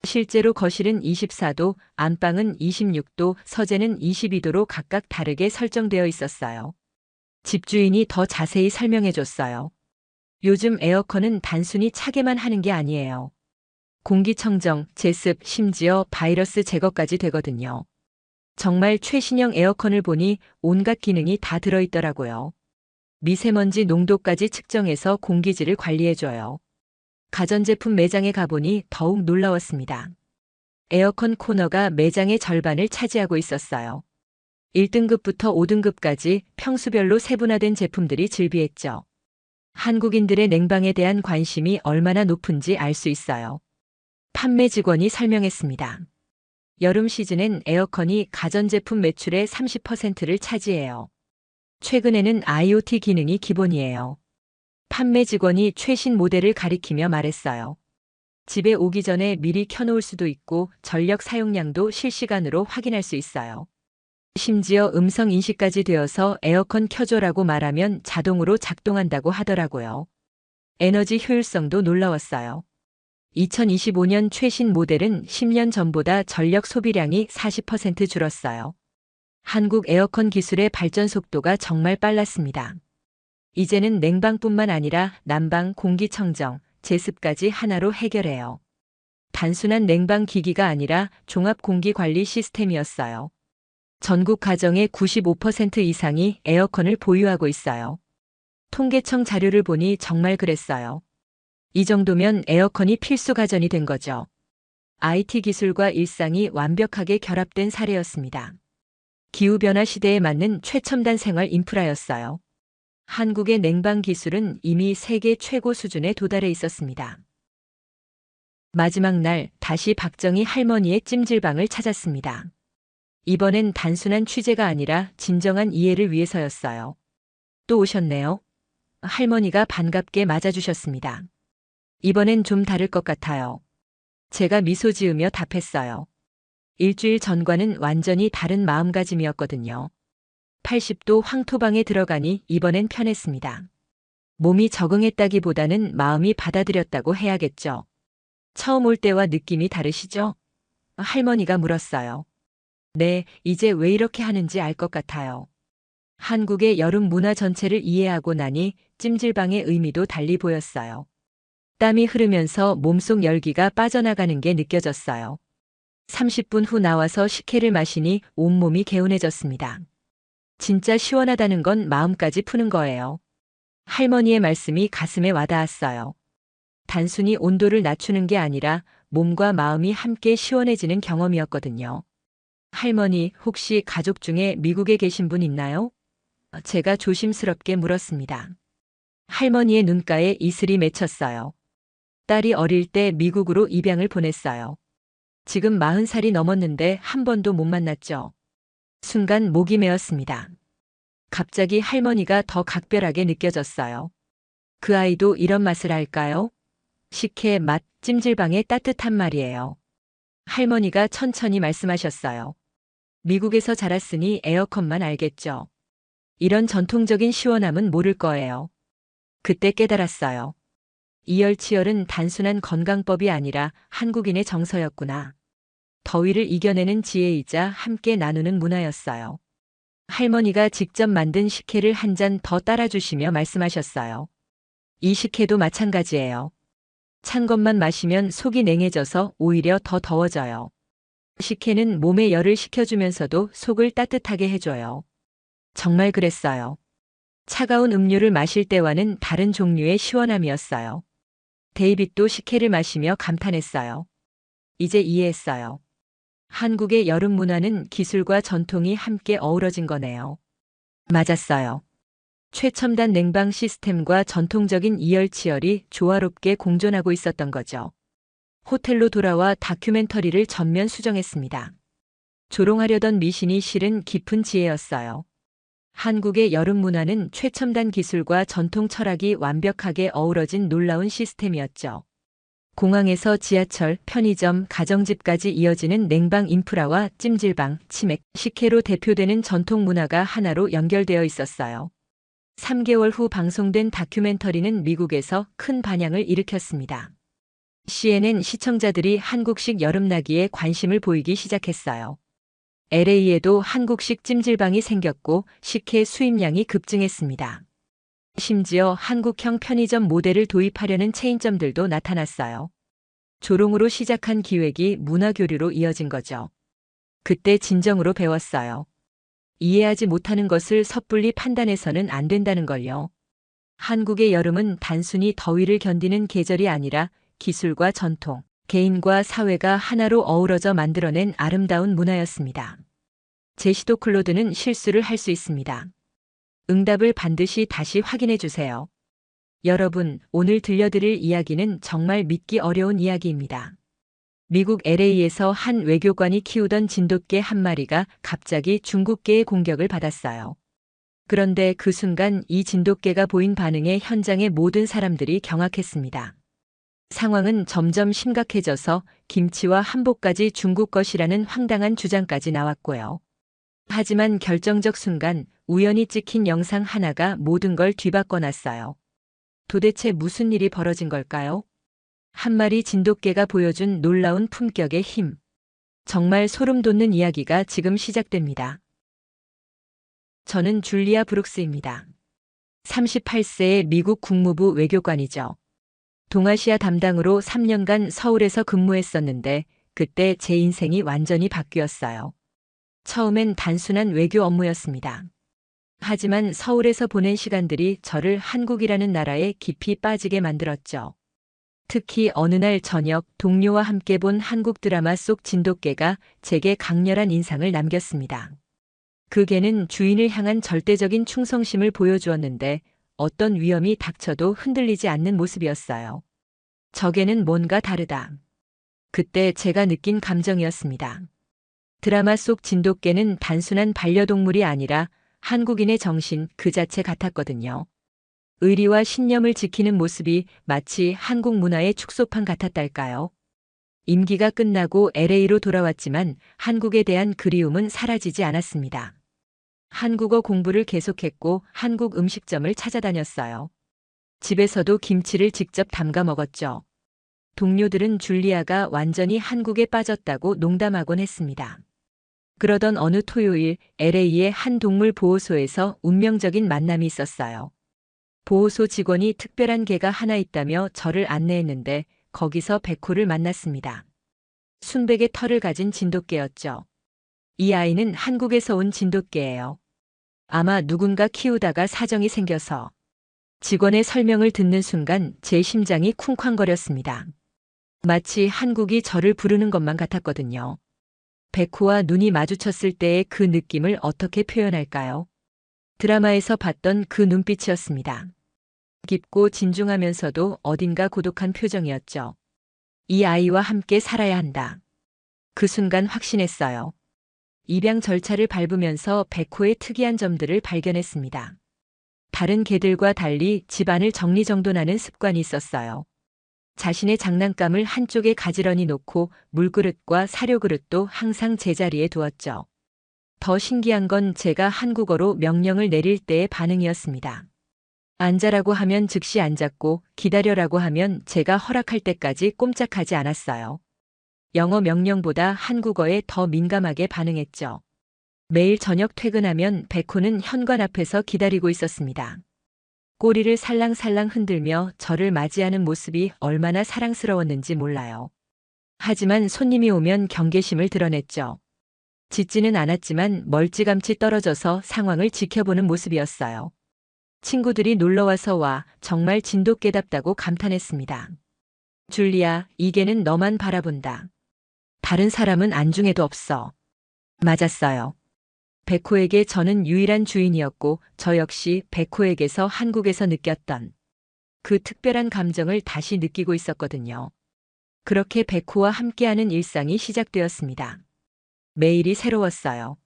실제로 거실은 24도, 안방은 26도, 서재는 22도로 각각 다르게 설정되어 있었어요. 집주인이 더 자세히 설명해 줬어요. 요즘 에어컨은 단순히 차게만 하는 게 아니에요. 공기청정, 제습, 심지어 바이러스 제거까지 되거든요. 정말 최신형 에어컨을 보니 온갖 기능이 다 들어있더라고요. 미세먼지 농도까지 측정해서 공기질을 관리해줘요. 가전제품 매장에 가보니 더욱 놀라웠습니다. 에어컨 코너가 매장의 절반을 차지하고 있었어요. 1등급부터 5등급까지 평수별로 세분화된 제품들이 즐비했죠. 한국인들의 냉방에 대한 관심이 얼마나 높은지 알 수 있어요. 판매 직원이 설명했습니다. 여름 시즌엔 에어컨이 가전제품 매출의 30%를 차지해요. 최근에는 IoT 기능이 기본이에요. 판매 직원이 최신 모델을 가리키며 말했어요. 집에 오기 전에 미리 켜놓을 수도 있고 전력 사용량도 실시간으로 확인할 수 있어요. 심지어 음성 인식까지 되어서 에어컨 켜줘라고 말하면 자동으로 작동한다고 하더라고요. 에너지 효율성도 놀라웠어요. 2025년 최신 모델은 10년 전보다 전력 소비량이 40% 줄었어요. 한국 에어컨 기술의 발전 속도가 정말 빨랐습니다. 이제는 냉방뿐만 아니라 난방, 공기청정, 제습까지 하나로 해결해요. 단순한 냉방 기기가 아니라 종합 공기 관리 시스템이었어요. 전국 가정의 95% 이상이 에어컨을 보유하고 있어요. 통계청 자료를 보니 정말 그랬어요. 이 정도면 에어컨이 필수 가전이 된 거죠. IT 기술과 일상이 완벽하게 결합된 사례였습니다. 기후변화 시대에 맞는 최첨단 생활 인프라였어요. 한국의 냉방 기술은 이미 세계 최고 수준에 도달해 있었습니다. 마지막 날 다시 박정희 할머니의 찜질방을 찾았습니다. 이번엔 단순한 취재가 아니라 진정한 이해를 위해서였어요. 또 오셨네요. 할머니가 반갑게 맞아주셨습니다. 이번엔 좀 다를 것 같아요. 제가 미소 지으며 답했어요. 일주일 전과는 완전히 다른 마음가짐이었거든요. 80도 황토방에 들어가니 이번엔 편했습니다. 몸이 적응했다기보다는 마음이 받아들였다고 해야겠죠. 처음 올 때와 느낌이 다르시죠? 할머니가 물었어요. 네, 이제 왜 이렇게 하는지 알 것 같아요. 한국의 여름 문화 전체를 이해하고 나니 찜질방의 의미도 달리 보였어요. 땀이 흐르면서 몸속 열기가 빠져나가는 게 느껴졌어요. 30분 후 나와서 식혜를 마시니 온몸이 개운해졌습니다. 진짜 시원하다는 건 마음까지 푸는 거예요. 할머니의 말씀이 가슴에 와닿았어요. 단순히 온도를 낮추는 게 아니라 몸과 마음이 함께 시원해지는 경험이었거든요. 할머니, 혹시 가족 중에 미국에 계신 분 있나요? 제가 조심스럽게 물었습니다. 할머니의 눈가에 이슬이 맺혔어요. 딸이 어릴 때 미국으로 입양을 보냈어요. 지금 40살이 넘었는데 한 번도 못 만났죠. 순간 목이 메었습니다. 갑자기 할머니가 더 각별하게 느껴졌어요. 그 아이도 이런 맛을 알까요? 식혜 맛, 찜질방의 따뜻한 말이에요. 할머니가 천천히 말씀하셨어요. 미국에서 자랐으니 에어컨만 알겠죠. 이런 전통적인 시원함은 모를 거예요. 그때 깨달았어요. 이열치열은 단순한 건강법이 아니라 한국인의 정서였구나. 더위를 이겨내는 지혜이자 함께 나누는 문화였어요. 할머니가 직접 만든 식혜를 한 잔 더 따라주시며 말씀하셨어요. 이 식혜도 마찬가지예요. 찬 것만 마시면 속이 냉해져서 오히려 더 더워져요. 식혜는 몸에 열을 식혀주면서도 속을 따뜻하게 해줘요. 정말 그랬어요. 차가운 음료를 마실 때와는 다른 종류의 시원함이었어요. 데이빗도 식혜를 마시며 감탄했어요. 이제 이해했어요. 한국의 여름 문화는 기술과 전통이 함께 어우러진 거네요. 맞았어요. 최첨단 냉방 시스템과 전통적인 이열치열이 조화롭게 공존하고 있었던 거죠. 호텔로 돌아와 다큐멘터리를 전면 수정했습니다. 조롱하려던 미신이 실은 깊은 지혜였어요. 한국의 여름 문화는 최첨단 기술과 전통 철학이 완벽하게 어우러진 놀라운 시스템이었죠. 공항에서 지하철, 편의점, 가정집까지 이어지는 냉방 인프라와 찜질방, 치맥, 식혜로 대표되는 전통 문화가 하나로 연결되어 있었어요. 3개월 후 방송된 다큐멘터리는 미국에서 큰 반향을 일으켰습니다. CNN 시청자들이 한국식 여름나기에 관심을 보이기 시작했어요. LA에도 한국식 찜질방이 생겼고 식혜 수입량이 급증했습니다. 심지어 한국형 편의점 모델을 도입하려는 체인점들도 나타났어요. 조롱으로 시작한 기획이 문화교류로 이어진 거죠. 그때 진정으로 배웠어요. 이해하지 못하는 것을 섣불리 판단해서는 안 된다는 걸요. 한국의 여름은 단순히 더위를 견디는 계절이 아니라 기술과 전통, 개인과 사회가 하나로 어우러져 만들어낸 아름다운 문화였습니다. 제시도 클로드는 실수를 할 수 있습니다. 응답을 반드시 다시 확인해 주세요. 여러분, 오늘 들려드릴 이야기는 정말 믿기 어려운 이야기입니다. 미국 LA에서 한 외교관이 키우던 진돗개 한 마리가 갑자기 중국개의 공격을 받았어요. 그런데 그 순간 이 진돗개가 보인 반응에 현장의 모든 사람들이 경악했습니다. 상황은 점점 심각해져서 김치와 한복까지 중국 것이라는 황당한 주장까지 나왔고요. 하지만 결정적 순간 우연히 찍힌 영상 하나가 모든 걸 뒤바꿔 놨어요. 도대체 무슨 일이 벌어진 걸까요? 한 마리 진돗개가 보여준 놀라운 품격의 힘. 정말 소름 돋는 이야기가 지금 시작됩니다. 저는 줄리아 브룩스입니다. 38세의 미국 국무부 외교관이죠. 동아시아 담당으로 3년간 서울에서 근무했었는데 그때 제 인생이 완전히 바뀌었어요. 처음엔 단순한 외교 업무였습니다. 하지만 서울에서 보낸 시간들이 저를 한국이라는 나라에 깊이 빠지게 만들었죠. 특히 어느 날 저녁 동료와 함께 본 한국 드라마 속 진돗개가 제게 강렬한 인상을 남겼습니다. 그 개는 주인을 향한 절대적인 충성심을 보여주었는데 어떤 위험이 닥쳐도 흔들리지 않는 모습이었어요. 저 개는 뭔가 다르다. 그때 제가 느낀 감정이었습니다. 드라마 속 진돗개는 단순한 반려동물이 아니라 한국인의 정신 그 자체 같았거든요. 의리와 신념을 지키는 모습이 마치 한국 문화의 축소판 같았달까요? 임기가 끝나고 LA로 돌아왔지만 한국에 대한 그리움은 사라지지 않았습니다. 한국어 공부를 계속했고 한국 음식점을 찾아다녔어요. 집에서도 김치를 직접 담가 먹었죠. 동료들은 줄리아가 완전히 한국에 빠졌다고 농담하곤 했습니다. 그러던 어느 토요일 LA의 한 동물 보호소에서 운명적인 만남이 있었어요. 보호소 직원이 특별한 개가 하나 있다며 저를 안내했는데 거기서 백호를 만났습니다. 순백의 털을 가진 진돗개였죠. 이 아이는 한국에서 온 진돗개예요. 아마 누군가 키우다가 사정이 생겨서. 직원의 설명을 듣는 순간 제 심장이 쿵쾅거렸습니다. 마치 한국이 저를 부르는 것만 같았거든요. 백호와 눈이 마주쳤을 때의 그 느낌을 어떻게 표현할까요? 드라마에서 봤던 그 눈빛이었습니다. 깊고 진중하면서도 어딘가 고독한 표정이었죠. 이 아이와 함께 살아야 한다. 그 순간 확신했어요. 입양 절차를 밟으면서 백호의 특이한 점들을 발견했습니다. 다른 개들과 달리 집안을 정리정돈하는 습관이 있었어요. 자신의 장난감을 한쪽에 가지런히 놓고 물그릇과 사료그릇도 항상 제자리에 두었죠. 더 신기한 건 제가 한국어로 명령을 내릴 때의 반응이었습니다. 앉아라고 하면 즉시 앉았고 기다려라고 하면 제가 허락할 때까지 꼼짝하지 않았어요. 영어 명령보다 한국어에 더 민감하게 반응했죠. 매일 저녁 퇴근하면 백호는 현관 앞에서 기다리고 있었습니다. 꼬리를 살랑살랑 흔들며 저를 맞이하는 모습이 얼마나 사랑스러웠는지 몰라요. 하지만 손님이 오면 경계심을 드러냈죠. 짖지는 않았지만 멀찌감치 떨어져서 상황을 지켜보는 모습이었어요. 친구들이 놀러와서 와 정말 진돗개답다고 감탄했습니다. 줄리아, 이 개는 너만 바라본다. 다른 사람은 안중에도 없어. 맞았어요. 백호에게 저는 유일한 주인이었고 저 역시 백호에게서 한국에서 느꼈던 그 특별한 감정을 다시 느끼고 있었거든요. 그렇게 백호와 함께하는 일상이 시작되었습니다. 매일이 새로웠어요.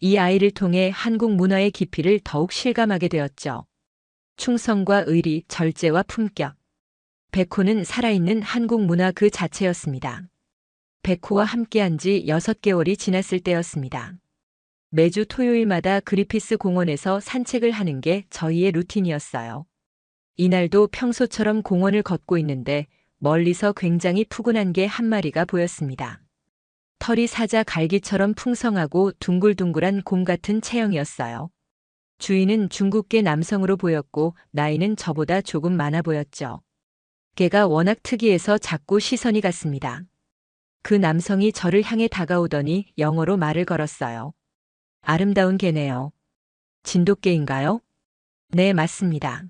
이 아이를 통해 한국 문화의 깊이를 더욱 실감하게 되었죠. 충성과 의리, 절제와 품격. 백호는 살아있는 한국 문화 그 자체였습니다. 백호와 함께한 지 6개월이 지났을 때였습니다. 매주 토요일마다 그리피스 공원에서 산책을 하는 게 저희의 루틴이었어요. 이날도 평소처럼 공원을 걷고 있는데 멀리서 굉장히 푸근한 개 한 마리가 보였습니다. 털이 사자 갈기처럼 풍성하고 둥글둥글한 곰 같은 체형이었어요. 주인은 중국계 남성으로 보였고 나이는 저보다 조금 많아 보였죠. 개가 워낙 특이해서 자꾸 시선이 갔습니다. 그 남성이 저를 향해 다가오더니 영어로 말을 걸었어요. 아름다운 개네요. 진돗개인가요? 네, 맞습니다.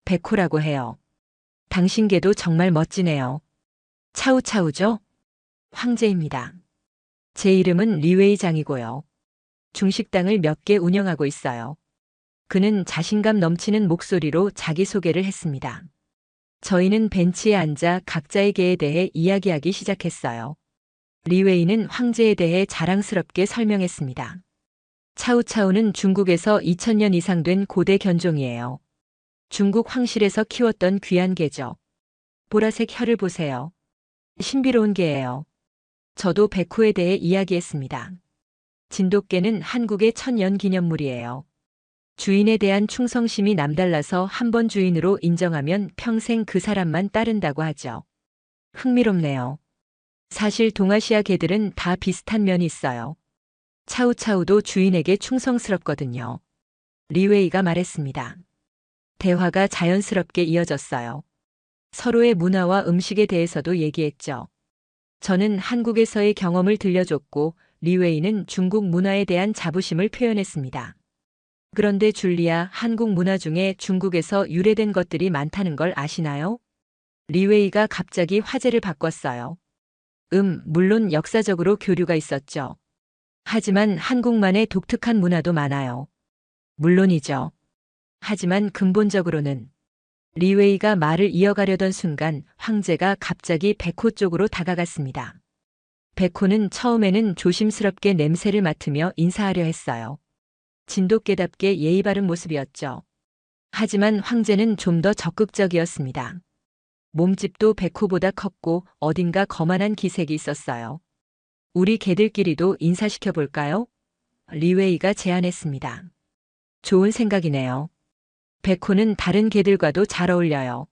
백호라고 해요. 당신 개도 정말 멋지네요. 차우차우죠? 황제입니다. 제 이름은 리웨이장이고요. 중식당을 몇 개 운영하고 있어요. 그는 자신감 넘치는 목소리로 자기소개를 했습니다. 저희는 벤치에 앉아 각자의 개에 대해 이야기하기 시작했어요. 리웨이는 황제에 대해 자랑스럽게 설명했습니다. 차우차우는 중국에서 2000년 이상 된 고대 견종이에요. 중국 황실에서 키웠던 귀한 개죠. 보라색 혀를 보세요. 신비로운 개예요. 저도 백호에 대해 이야기했습니다. 진돗개는 한국의 천년 기념물이에요. 주인에 대한 충성심이 남달라서 한 번 주인으로 인정하면 평생 그 사람만 따른다고 하죠. 흥미롭네요. 사실 동아시아 개들은 다 비슷한 면이 있어요. 차우차우도 주인에게 충성스럽거든요. 리웨이가 말했습니다. 대화가 자연스럽게 이어졌어요. 서로의 문화와 음식에 대해서도 얘기했죠. 저는 한국에서의 경험을 들려줬고 리웨이는 중국 문화에 대한 자부심을 표현했습니다. 그런데 줄리아, 한국 문화 중에 중국에서 유래된 것들이 많다는 걸 아시나요? 리웨이가 갑자기 화제를 바꿨어요. 물론 역사적으로 교류가 있었죠. 하지만 한국만의 독특한 문화도 많아요. 물론이죠. 하지만 근본적으로는 리웨이가 말을 이어가려던 순간 황제가 갑자기 백호 쪽으로 다가갔습니다. 백호는 처음에는 조심스럽게 냄새를 맡으며 인사하려 했어요. 진돗개답게 예의 바른 모습이었죠. 하지만 황제는 좀 더 적극적이었습니다. 몸집도 백호보다 컸고 어딘가 거만한 기색이 있었어요. 우리 개들끼리도 인사시켜 볼까요? 리웨이가 제안했습니다. 좋은 생각이네요. 백호는 다른 개들과도 잘 어울려요.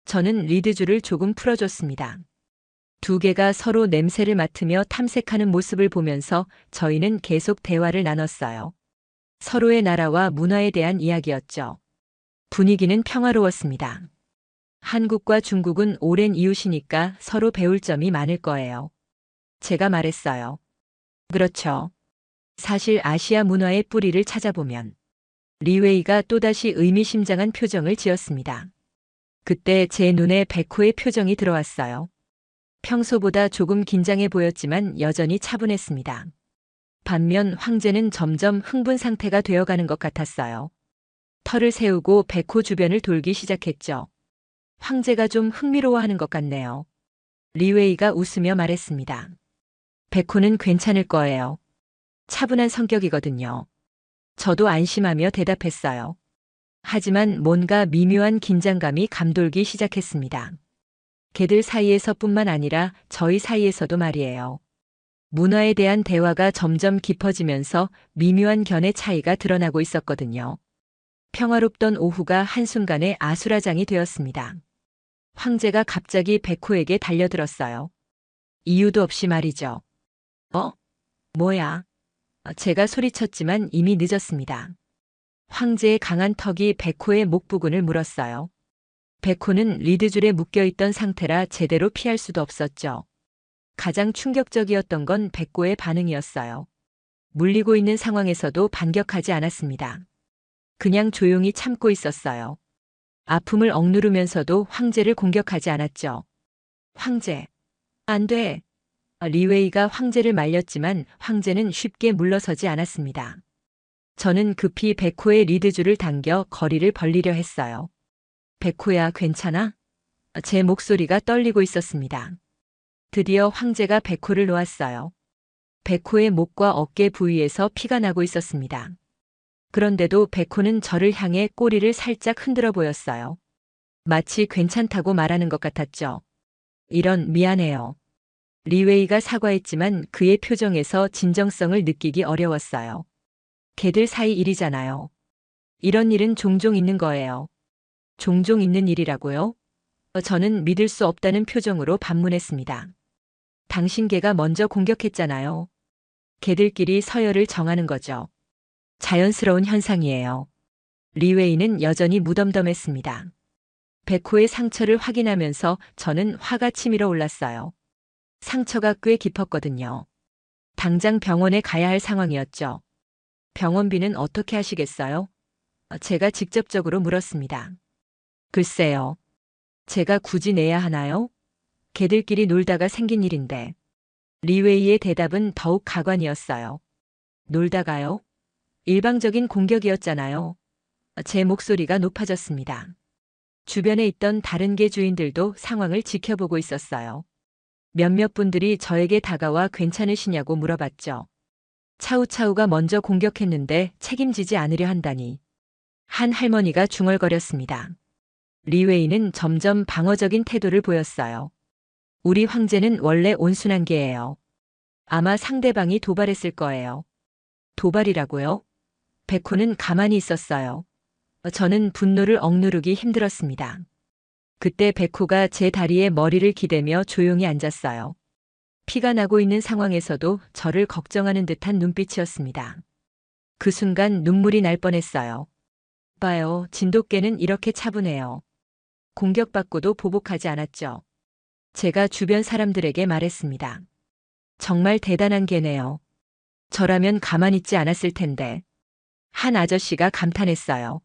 저는 리드줄을 조금 풀어줬습니다. 두 개가 서로 냄새를 맡으며 탐색하는 모습을 보면서 저희는 계속 대화를 나눴어요. 서로의 나라와 문화에 대한 이야기였죠. 분위기는 평화로웠습니다. 한국과 중국은 오랜 이웃이니까 서로 배울 점이 많을 거예요. 제가 말했어요. 그렇죠. 사실 아시아 문화의 뿌리를 찾아보면 리웨이가 또다시 의미심장한 표정을 지었습니다. 그때 제 눈에 백호의 표정이 들어왔어요. 평소보다 조금 긴장해 보였지만 여전히 차분했습니다. 반면 황제는 점점 흥분 상태가 되어가는 것 같았어요. 털을 세우고 백호 주변을 돌기 시작했죠. 황제가 좀 흥미로워하는 것 같네요. 리웨이가 웃으며 말했습니다. 백호는 괜찮을 거예요. 차분한 성격이거든요. 저도 안심하며 대답했어요. 하지만 뭔가 미묘한 긴장감이 감돌기 시작했습니다. 개들 사이에서뿐만 아니라 저희 사이에서도 말이에요. 문화에 대한 대화가 점점 깊어지면서 미묘한 견해 차이가 드러나고 있었거든요. 평화롭던 오후가 한순간에 아수라장이 되었습니다. 황제가 갑자기 백호에게 달려들었어요. 이유도 없이 말이죠. 뭐야? 제가 소리쳤지만 이미 늦었습니다. 황제의 강한 턱이 백호의 목 부분을 물었어요. 백호는 리드줄에 묶여있던 상태라 제대로 피할 수도 없었죠. 가장 충격적이었던 건 백호의 반응이었어요. 물리고 있는 상황에서도 반격하지 않았습니다. 그냥 조용히 참고 있었어요. 아픔을 억누르면서도 황제를 공격하지 않았죠. 황제, 안 돼. 리웨이가 황제를 말렸지만 황제는 쉽게 물러서지 않았습니다. 저는 급히 백호의 리드줄을 당겨 거리를 벌리려 했어요. 백호야, 괜찮아? 제 목소리가 떨리고 있었습니다. 드디어 황제가 백호를 놓았어요. 백호의 목과 어깨 부위에서 피가 나고 있었습니다. 그런데도 백호는 저를 향해 꼬리를 살짝 흔들어 보였어요. 마치 괜찮다고 말하는 것 같았죠. 미안해요. 리웨이가 사과했지만 그의 표정에서 진정성을 느끼기 어려웠어요. 개들 사이 일이잖아요. 이런 일은 종종 있는 거예요. 종종 있는 일이라고요? 저는 믿을 수 없다는 표정으로 반문했습니다. 당신 개가 먼저 공격했잖아요. 개들끼리 서열을 정하는 거죠. 자연스러운 현상이에요. 리웨이는 여전히 무덤덤했습니다. 백호의 상처를 확인하면서 저는 화가 치밀어 올랐어요. 상처가 꽤 깊었거든요. 당장 병원에 가야 할 상황이었죠. 병원비는 어떻게 하시겠어요? 제가 직접적으로 물었습니다. 글쎄요. 제가 굳이 내야 하나요? 개들끼리 놀다가 생긴 일인데. 리웨이의 대답은 더욱 가관이었어요. 놀다가요? 일방적인 공격이었잖아요. 제 목소리가 높아졌습니다. 주변에 있던 다른 개 주인들도 상황을 지켜보고 있었어요. 몇몇 분들이 저에게 다가와 괜찮으시냐고 물어봤죠. 차우차우가 먼저 공격했는데 책임지지 않으려 한다니. 한 할머니가 중얼거렸습니다. 리웨이는 점점 방어적인 태도를 보였어요. 우리 황제는 원래 온순한 개예요. 아마 상대방이 도발했을 거예요. 도발이라고요? 백호는 가만히 있었어요. 저는 분노를 억누르기 힘들었습니다. 그때 백호가 제 다리에 머리를 기대며 조용히 앉았어요. 피가 나고 있는 상황에서도 저를 걱정하는 듯한 눈빛이었습니다. 그 순간 눈물이 날 뻔했어요. 봐요, 진돗개는 이렇게 차분해요. 공격받고도 보복하지 않았죠. 제가 주변 사람들에게 말했습니다. 정말 대단한 개네요. 저라면 가만히 있지 않았을 텐데. 한 아저씨가 감탄했어요.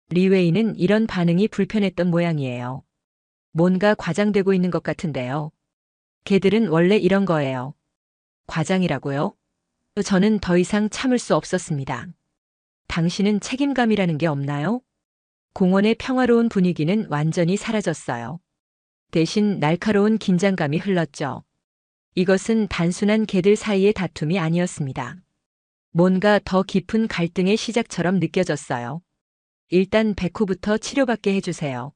리웨이는 이런 반응이 불편했던 모양이에요. 뭔가 과장되고 있는 것 같은데요. 개들은 원래 이런 거예요. 과장이라고요? 저는 더 이상 참을 수 없었습니다. 당신은 책임감이라는 게 없나요? 공원의 평화로운 분위기는 완전히 사라졌어요. 대신 날카로운 긴장감이 흘렀죠. 이것은 단순한 개들 사이의 다툼이 아니었습니다. 뭔가 더 깊은 갈등의 시작처럼 느껴졌어요. 일단 백호부터 치료받게 해주세요.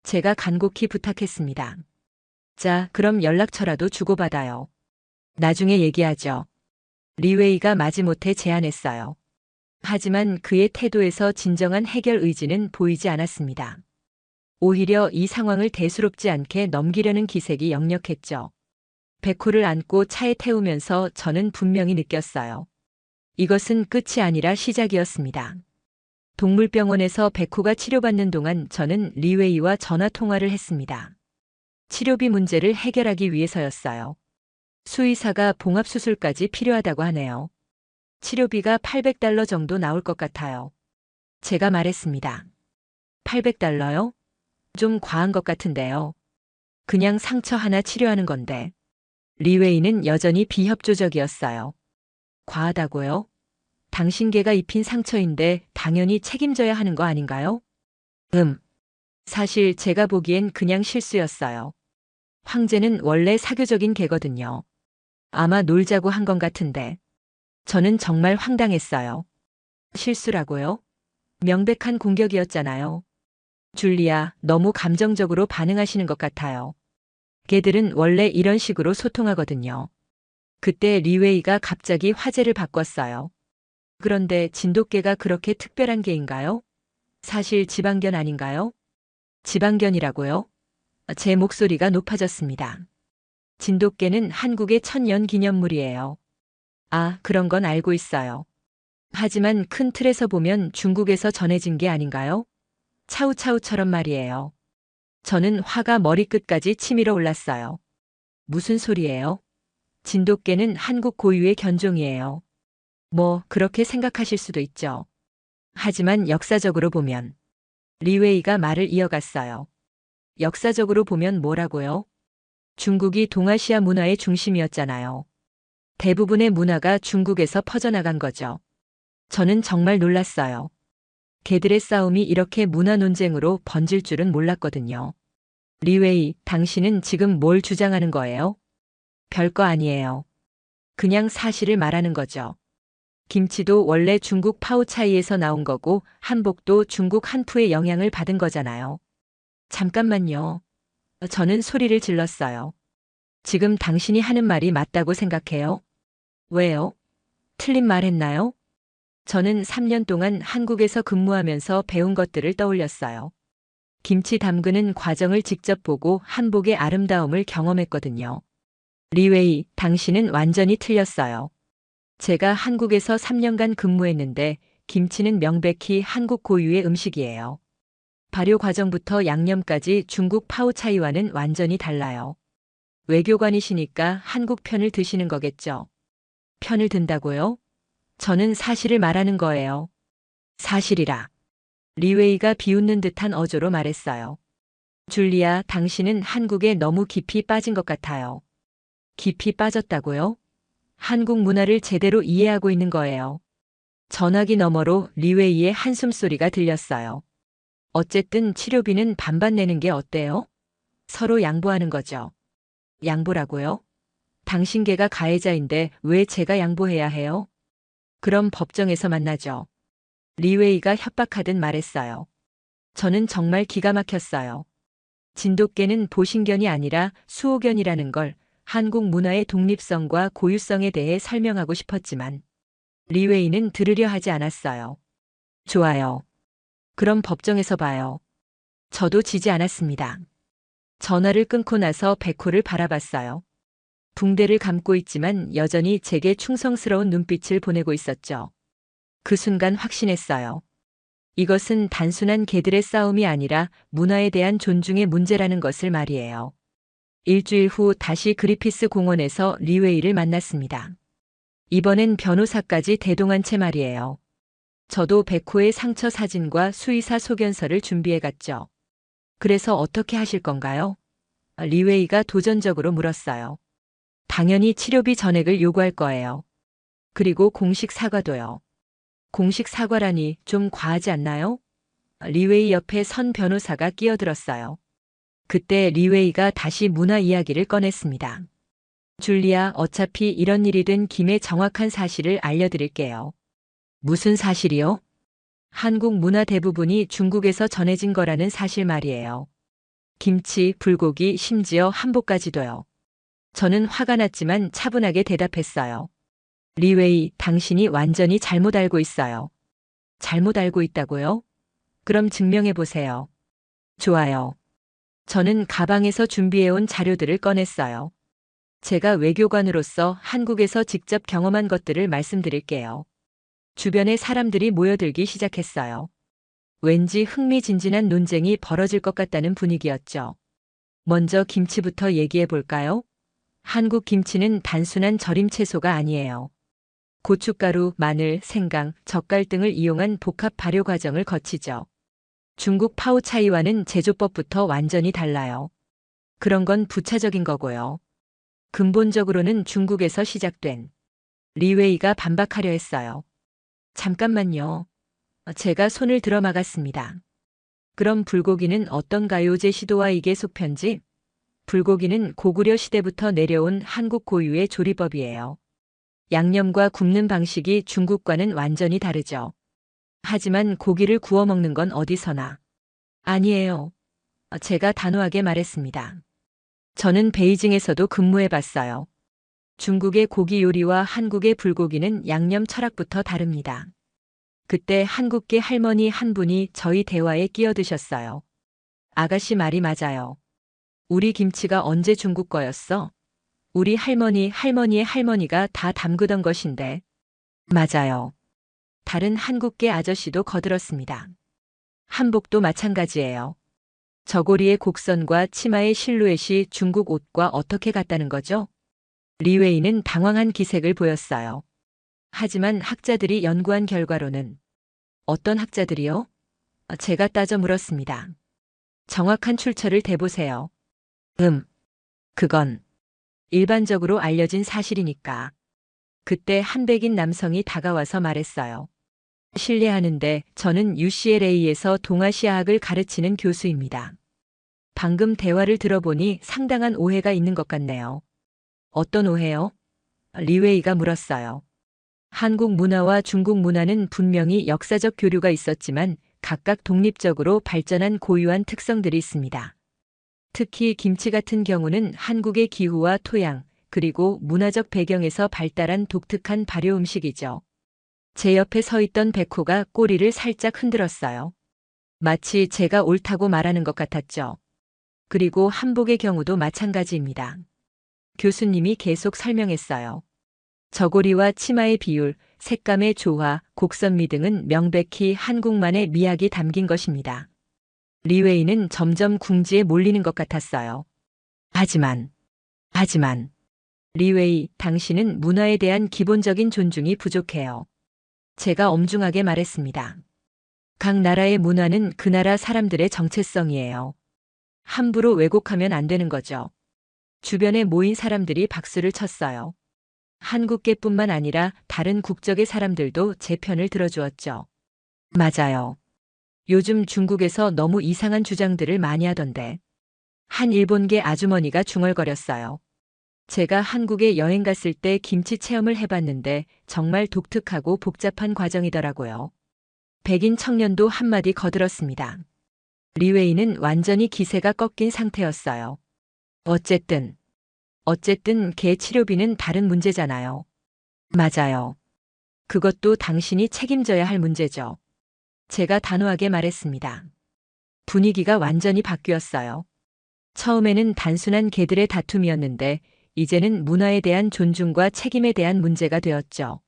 제가 간곡히 부탁했습니다. 자, 그럼 연락처라도 주고받아요. 나중에 얘기하죠. 리웨이가 마지못해 제안했어요. 하지만 그의 태도에서 진정한 해결 의지는 보이지 않았습니다. 오히려 이 상황을 대수롭지 않게 넘기려는 기색이 역력했죠. 백호를 안고 차에 태우면서 저는 분명히 느꼈어요. 이것은 끝이 아니라 시작이었습니다. 동물병원에서 백호가 치료받는 동안 저는 리웨이와 전화 통화를 했습니다. 치료비 문제를 해결하기 위해서였어요. 수의사가 봉합수술까지 필요하다고 하네요. 치료비가 $800 정도 나올 것 같아요. 제가 말했습니다. $800요? 좀 과한 것 같은데요. 그냥 상처 하나 치료하는 건데. 리웨이는 여전히 비협조적이었어요. 과하다고요? 당신 개가 입힌 상처인데 당연히 책임져야 하는 거 아닌가요? 사실 제가 보기엔 그냥 실수였어요. 황제는 원래 사교적인 개거든요. 아마 놀자고 한 건 같은데. 저는 정말 황당했어요. 실수라고요? 명백한 공격이었잖아요. 줄리아, 너무 감정적으로 반응하시는 것 같아요. 개들은 원래 이런 식으로 소통하거든요. 그때 리웨이가 갑자기 화제를 바꿨어요. 그런데 진돗개가 그렇게 특별한 개인가요? 사실 지방견 아닌가요? 지방견이라고요? 제 목소리가 높아졌습니다. 진돗개는 한국의 천년 기념물이에요. 아, 그런 건 알고 있어요. 하지만 큰 틀에서 보면 중국에서 전해진 게 아닌가요? 차우차우처럼 말이에요. 저는 화가 머리끝까지 치밀어 올랐어요. 무슨 소리예요? 진돗개는 한국 고유의 견종이에요. 뭐, 그렇게 생각하실 수도 있죠. 하지만 역사적으로 보면. 리웨이가 말을 이어갔어요. 역사적으로 보면 뭐라고요? 중국이 동아시아 문화의 중심이었잖아요. 대부분의 문화가 중국에서 퍼져나간 거죠. 저는 정말 놀랐어요. 개들의 싸움이 이렇게 문화 논쟁으로 번질 줄은 몰랐거든요. 리웨이, 당신은 지금 뭘 주장하는 거예요? 별거 아니에요. 그냥 사실을 말하는 거죠. 김치도 원래 중국 파오차이에서 나온 거고 한복도 중국 한푸의 영향을 받은 거잖아요. 잠깐만요. 저는 소리를 질렀어요. 지금 당신이 하는 말이 맞다고 생각해요? 왜요? 틀린 말 했나요? 저는 3년 동안 한국에서 근무하면서 배운 것들을 떠올렸어요. 김치 담그는 과정을 직접 보고 한복의 아름다움을 경험했거든요. 리웨이, 당신은 완전히 틀렸어요. 제가 한국에서 3년간 근무했는데 김치는 명백히 한국 고유의 음식이에요. 발효 과정부터 양념까지 중국 파오차이와는 완전히 달라요. 외교관이시니까 한국 편을 드시는 거겠죠. 편을 든다고요? 저는 사실을 말하는 거예요. 사실이라. 리웨이가 비웃는 듯한 어조로 말했어요. 줄리아, 당신은 한국에 너무 깊이 빠진 것 같아요. 깊이 빠졌다고요? 한국 문화를 제대로 이해하고 있는 거예요. 전화기 너머로 리웨이의 한숨소리가 들렸어요. 어쨌든 치료비는 반반 내는 게 어때요? 서로 양보하는 거죠. 양보라고요? 당신 개가 가해자인데 왜 제가 양보해야 해요? 그럼 법정에서 만나죠. 리웨이가 협박하듯 말했어요. 저는 정말 기가 막혔어요. 진돗개는 보신견이 아니라 수호견이라는 걸 한국 문화의 독립성과 고유성에 대해 설명하고 싶었지만 리웨이는 들으려 하지 않았어요. 좋아요. 그럼 법정에서 봐요. 저도 지지 않았습니다. 전화를 끊고 나서 백호를 바라봤어요. 붕대를 감고 있지만 여전히 제게 충성스러운 눈빛을 보내고 있었죠. 그 순간 확신했어요. 이것은 단순한 개들의 싸움이 아니라 문화에 대한 존중의 문제라는 것을 말이에요. 일주일 후 다시 그리피스 공원에서 리웨이를 만났습니다. 이번엔 변호사까지 대동한 채 말이에요. 저도 백호의 상처 사진과 수의사 소견서를 준비해 갔죠. 그래서 어떻게 하실 건가요? 리웨이가 도전적으로 물었어요. 당연히 치료비 전액을 요구할 거예요. 그리고 공식 사과도요. 공식 사과라니 좀 과하지 않나요? 리웨이 옆에 선 변호사가 끼어들었어요. 그때 리웨이가 다시 문화 이야기를 꺼냈습니다. 줄리아, 어차피 이런 일이 된 김에 정확한 사실을 알려드릴게요. 무슨 사실이요? 한국 문화 대부분이 중국에서 전해진 거라는 사실 말이에요. 김치, 불고기, 심지어 한복까지도요. 저는 화가 났지만 차분하게 대답했어요. 리웨이, 당신이 완전히 잘못 알고 있어요. 잘못 알고 있다고요? 그럼 증명해 보세요. 좋아요. 저는 가방에서 준비해온 자료들을 꺼냈어요. 제가 외교관으로서 한국에서 직접 경험한 것들을 말씀드릴게요. 주변에 사람들이 모여들기 시작했어요. 왠지 흥미진진한 논쟁이 벌어질 것 같다는 분위기였죠. 먼저 김치부터 얘기해 볼까요? 한국 김치는 단순한 절임 채소가 아니에요. 고춧가루, 마늘, 생강, 젓갈 등을 이용한 복합 발효 과정을 거치죠. 중국 파오차이와는 제조법부터 완전히 달라요. 그런 건 부차적인 거고요. 근본적으로는 중국에서 시작된 리웨이가 반박하려 했어요. 잠깐만요. 제가 손을 들어 막았습니다. 그럼 불고기는 어떤가요? 제 시도와 이게 속편집? 불고기는 고구려 시대부터 내려온 한국 고유의 조리법이에요. 양념과 굽는 방식이 중국과는 완전히 다르죠. 하지만 고기를 구워 먹는 건 어디서나. 아니에요. 제가 단호하게 말했습니다. 저는 베이징에서도 근무해 봤어요. 중국의 고기 요리와 한국의 불고기는 양념 철학부터 다릅니다. 그때 한국계 할머니 한 분이 저희 대화에 끼어드셨어요. 아가씨 말이 맞아요. 우리 김치가 언제 중국 거였어? 우리 할머니의 할머니가 다 담그던 것인데. 맞아요. 다른 한국계 아저씨도 거들었습니다. 한복도 마찬가지예요. 저고리의 곡선과 치마의 실루엣이 중국 옷과 어떻게 같다는 거죠? 리웨이는 당황한 기색을 보였어요. 하지만 학자들이 연구한 결과로는 어떤 학자들이요? 제가 따져 물었습니다. 정확한 출처를 대보세요. 그건 일반적으로 알려진 사실이니까. 그때 한 백인 남성이 다가와서 말했어요. 실례하는데 저는 UCLA에서 동아시아학을 가르치는 교수입니다. 방금 대화를 들어보니 상당한 오해가 있는 것 같네요. 어떤 오해요? 리웨이가 물었어요. 한국 문화와 중국 문화는 분명히 역사적 교류가 있었지만 각각 독립적으로 발전한 고유한 특성들이 있습니다. 특히 김치 같은 경우는 한국의 기후와 토양, 그리고 문화적 배경에서 발달한 독특한 발효 음식이죠. 제 옆에 서 있던 백호가 꼬리를 살짝 흔들었어요. 마치 제가 옳다고 말하는 것 같았죠. 그리고 한복의 경우도 마찬가지입니다. 교수님이 계속 설명했어요. 저고리와 치마의 비율, 색감의 조화, 곡선미 등은 명백히 한국만의 미학이 담긴 것입니다. 리웨이는 점점 궁지에 몰리는 것 같았어요. 하지만, 리웨이, 당신은 문화에 대한 기본적인 존중이 부족해요. 제가 엄중하게 말했습니다. 각 나라의 문화는 그 나라 사람들의 정체성이에요. 함부로 왜곡하면 안 되는 거죠. 주변에 모인 사람들이 박수를 쳤어요. 한국계뿐만 아니라 다른 국적의 사람들도 제 편을 들어주었죠. 맞아요. 요즘 중국에서 너무 이상한 주장들을 많이 하던데. 한 일본계 아주머니가 중얼거렸어요. 제가 한국에 여행 갔을 때 김치 체험을 해봤는데 정말 독특하고 복잡한 과정이더라고요. 백인 청년도 한마디 거들었습니다. 리웨이는 완전히 기세가 꺾인 상태였어요. 어쨌든 개 치료비는 다른 문제잖아요. 맞아요. 그것도 당신이 책임져야 할 문제죠. 제가 단호하게 말했습니다. 분위기가 완전히 바뀌었어요. 처음에는 단순한 개들의 다툼이었는데 이제는 문화에 대한 존중과 책임에 대한 문제가 되었죠.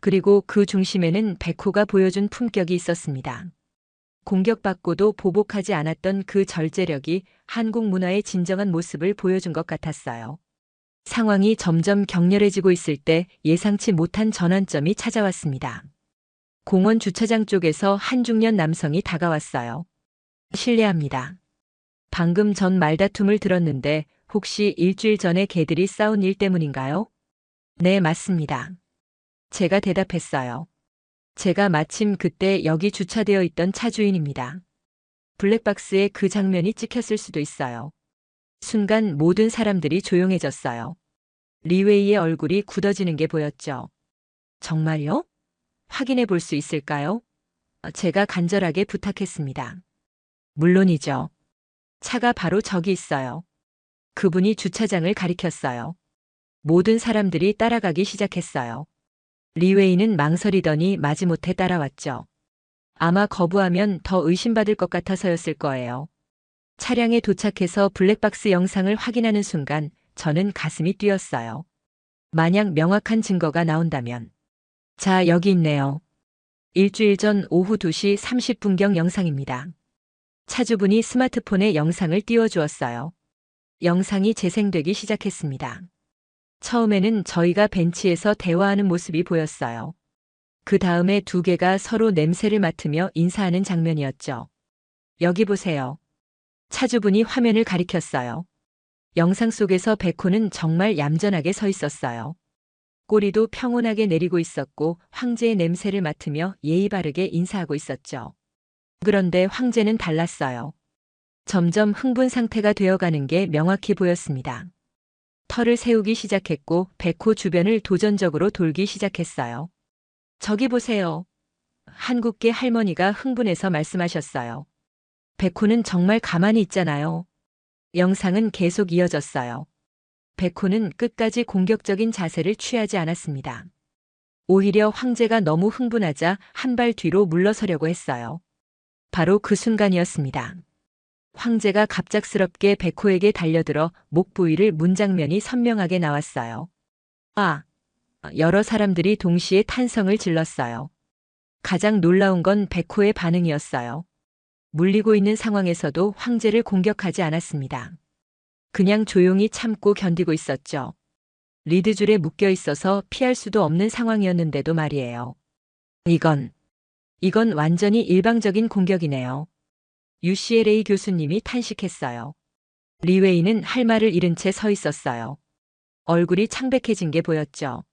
그리고 그 중심에는 백호가 보여준 품격이 있었습니다. 공격받고도 보복하지 않았던 그 절제력이 한국 문화의 진정한 모습을 보여준 것 같았어요. 상황이 점점 격렬해지고 있을 때 예상치 못한 전환점이 찾아왔습니다. 공원 주차장 쪽에서 한 중년 남성이 다가왔어요. 실례합니다. 방금 전 말다툼을 들었는데 혹시 일주일 전에 개들이 싸운 일 때문인가요? 네, 맞습니다. 제가 대답했어요. 제가 마침 그때 여기 주차되어 있던 차 주인입니다. 블랙박스에 그 장면이 찍혔을 수도 있어요. 순간 모든 사람들이 조용해졌어요. 리웨이의 얼굴이 굳어지는 게 보였죠. 정말요? 확인해 볼 수 있을까요? 제가 간절하게 부탁했습니다. 물론이죠. 차가 바로 저기 있어요. 그분이 주차장을 가리켰어요. 모든 사람들이 따라가기 시작했어요. 리웨이는 망설이더니 마지못해 따라왔죠. 아마 거부하면 더 의심받을 것 같아서였을 거예요. 차량에 도착해서 블랙박스 영상을 확인하는 순간 저는 가슴이 뛰었어요. 만약 명확한 증거가 나온다면. 자, 여기 있네요. 일주일 전 오후 2시 30분경 영상입니다. 차주분이 스마트폰에 영상을 띄워주었어요. 영상이 재생되기 시작했습니다. 처음에는 저희가 벤치에서 대화하는 모습이 보였어요. 그 다음에 두 개가 서로 냄새를 맡으며 인사하는 장면이었죠. 여기 보세요. 차주분이 화면을 가리켰어요. 영상 속에서 백호는 정말 얌전하게 서 있었어요. 꼬리도 평온하게 내리고 있었고 황제의 냄새를 맡으며 예의 바르게 인사하고 있었죠. 그런데 황제는 달랐어요. 점점 흥분 상태가 되어가는 게 명확히 보였습니다. 털을 세우기 시작했고 백호 주변을 도전적으로 돌기 시작했어요. 저기 보세요. 한국계 할머니가 흥분해서 말씀하셨어요. 백호는 정말 가만히 있잖아요. 영상은 계속 이어졌어요. 백호는 끝까지 공격적인 자세를 취하지 않았습니다. 오히려 황제가 너무 흥분하자 한 발 뒤로 물러서려고 했어요. 바로 그 순간이었습니다. 황제가 갑작스럽게 백호에게 달려들어 목 부위를 문 장면이 선명하게 나왔어요. 아! 여러 사람들이 동시에 탄성을 질렀어요. 가장 놀라운 건 백호의 반응이었어요. 물리고 있는 상황에서도 황제를 공격하지 않았습니다. 그냥 조용히 참고 견디고 있었죠. 리드줄에 묶여 있어서 피할 수도 없는 상황이었는데도 말이에요. 이건 완전히 일방적인 공격이네요. UCLA 교수님이 탄식했어요. 리웨이는 할 말을 잃은 채 서 있었어요. 얼굴이 창백해진 게 보였죠.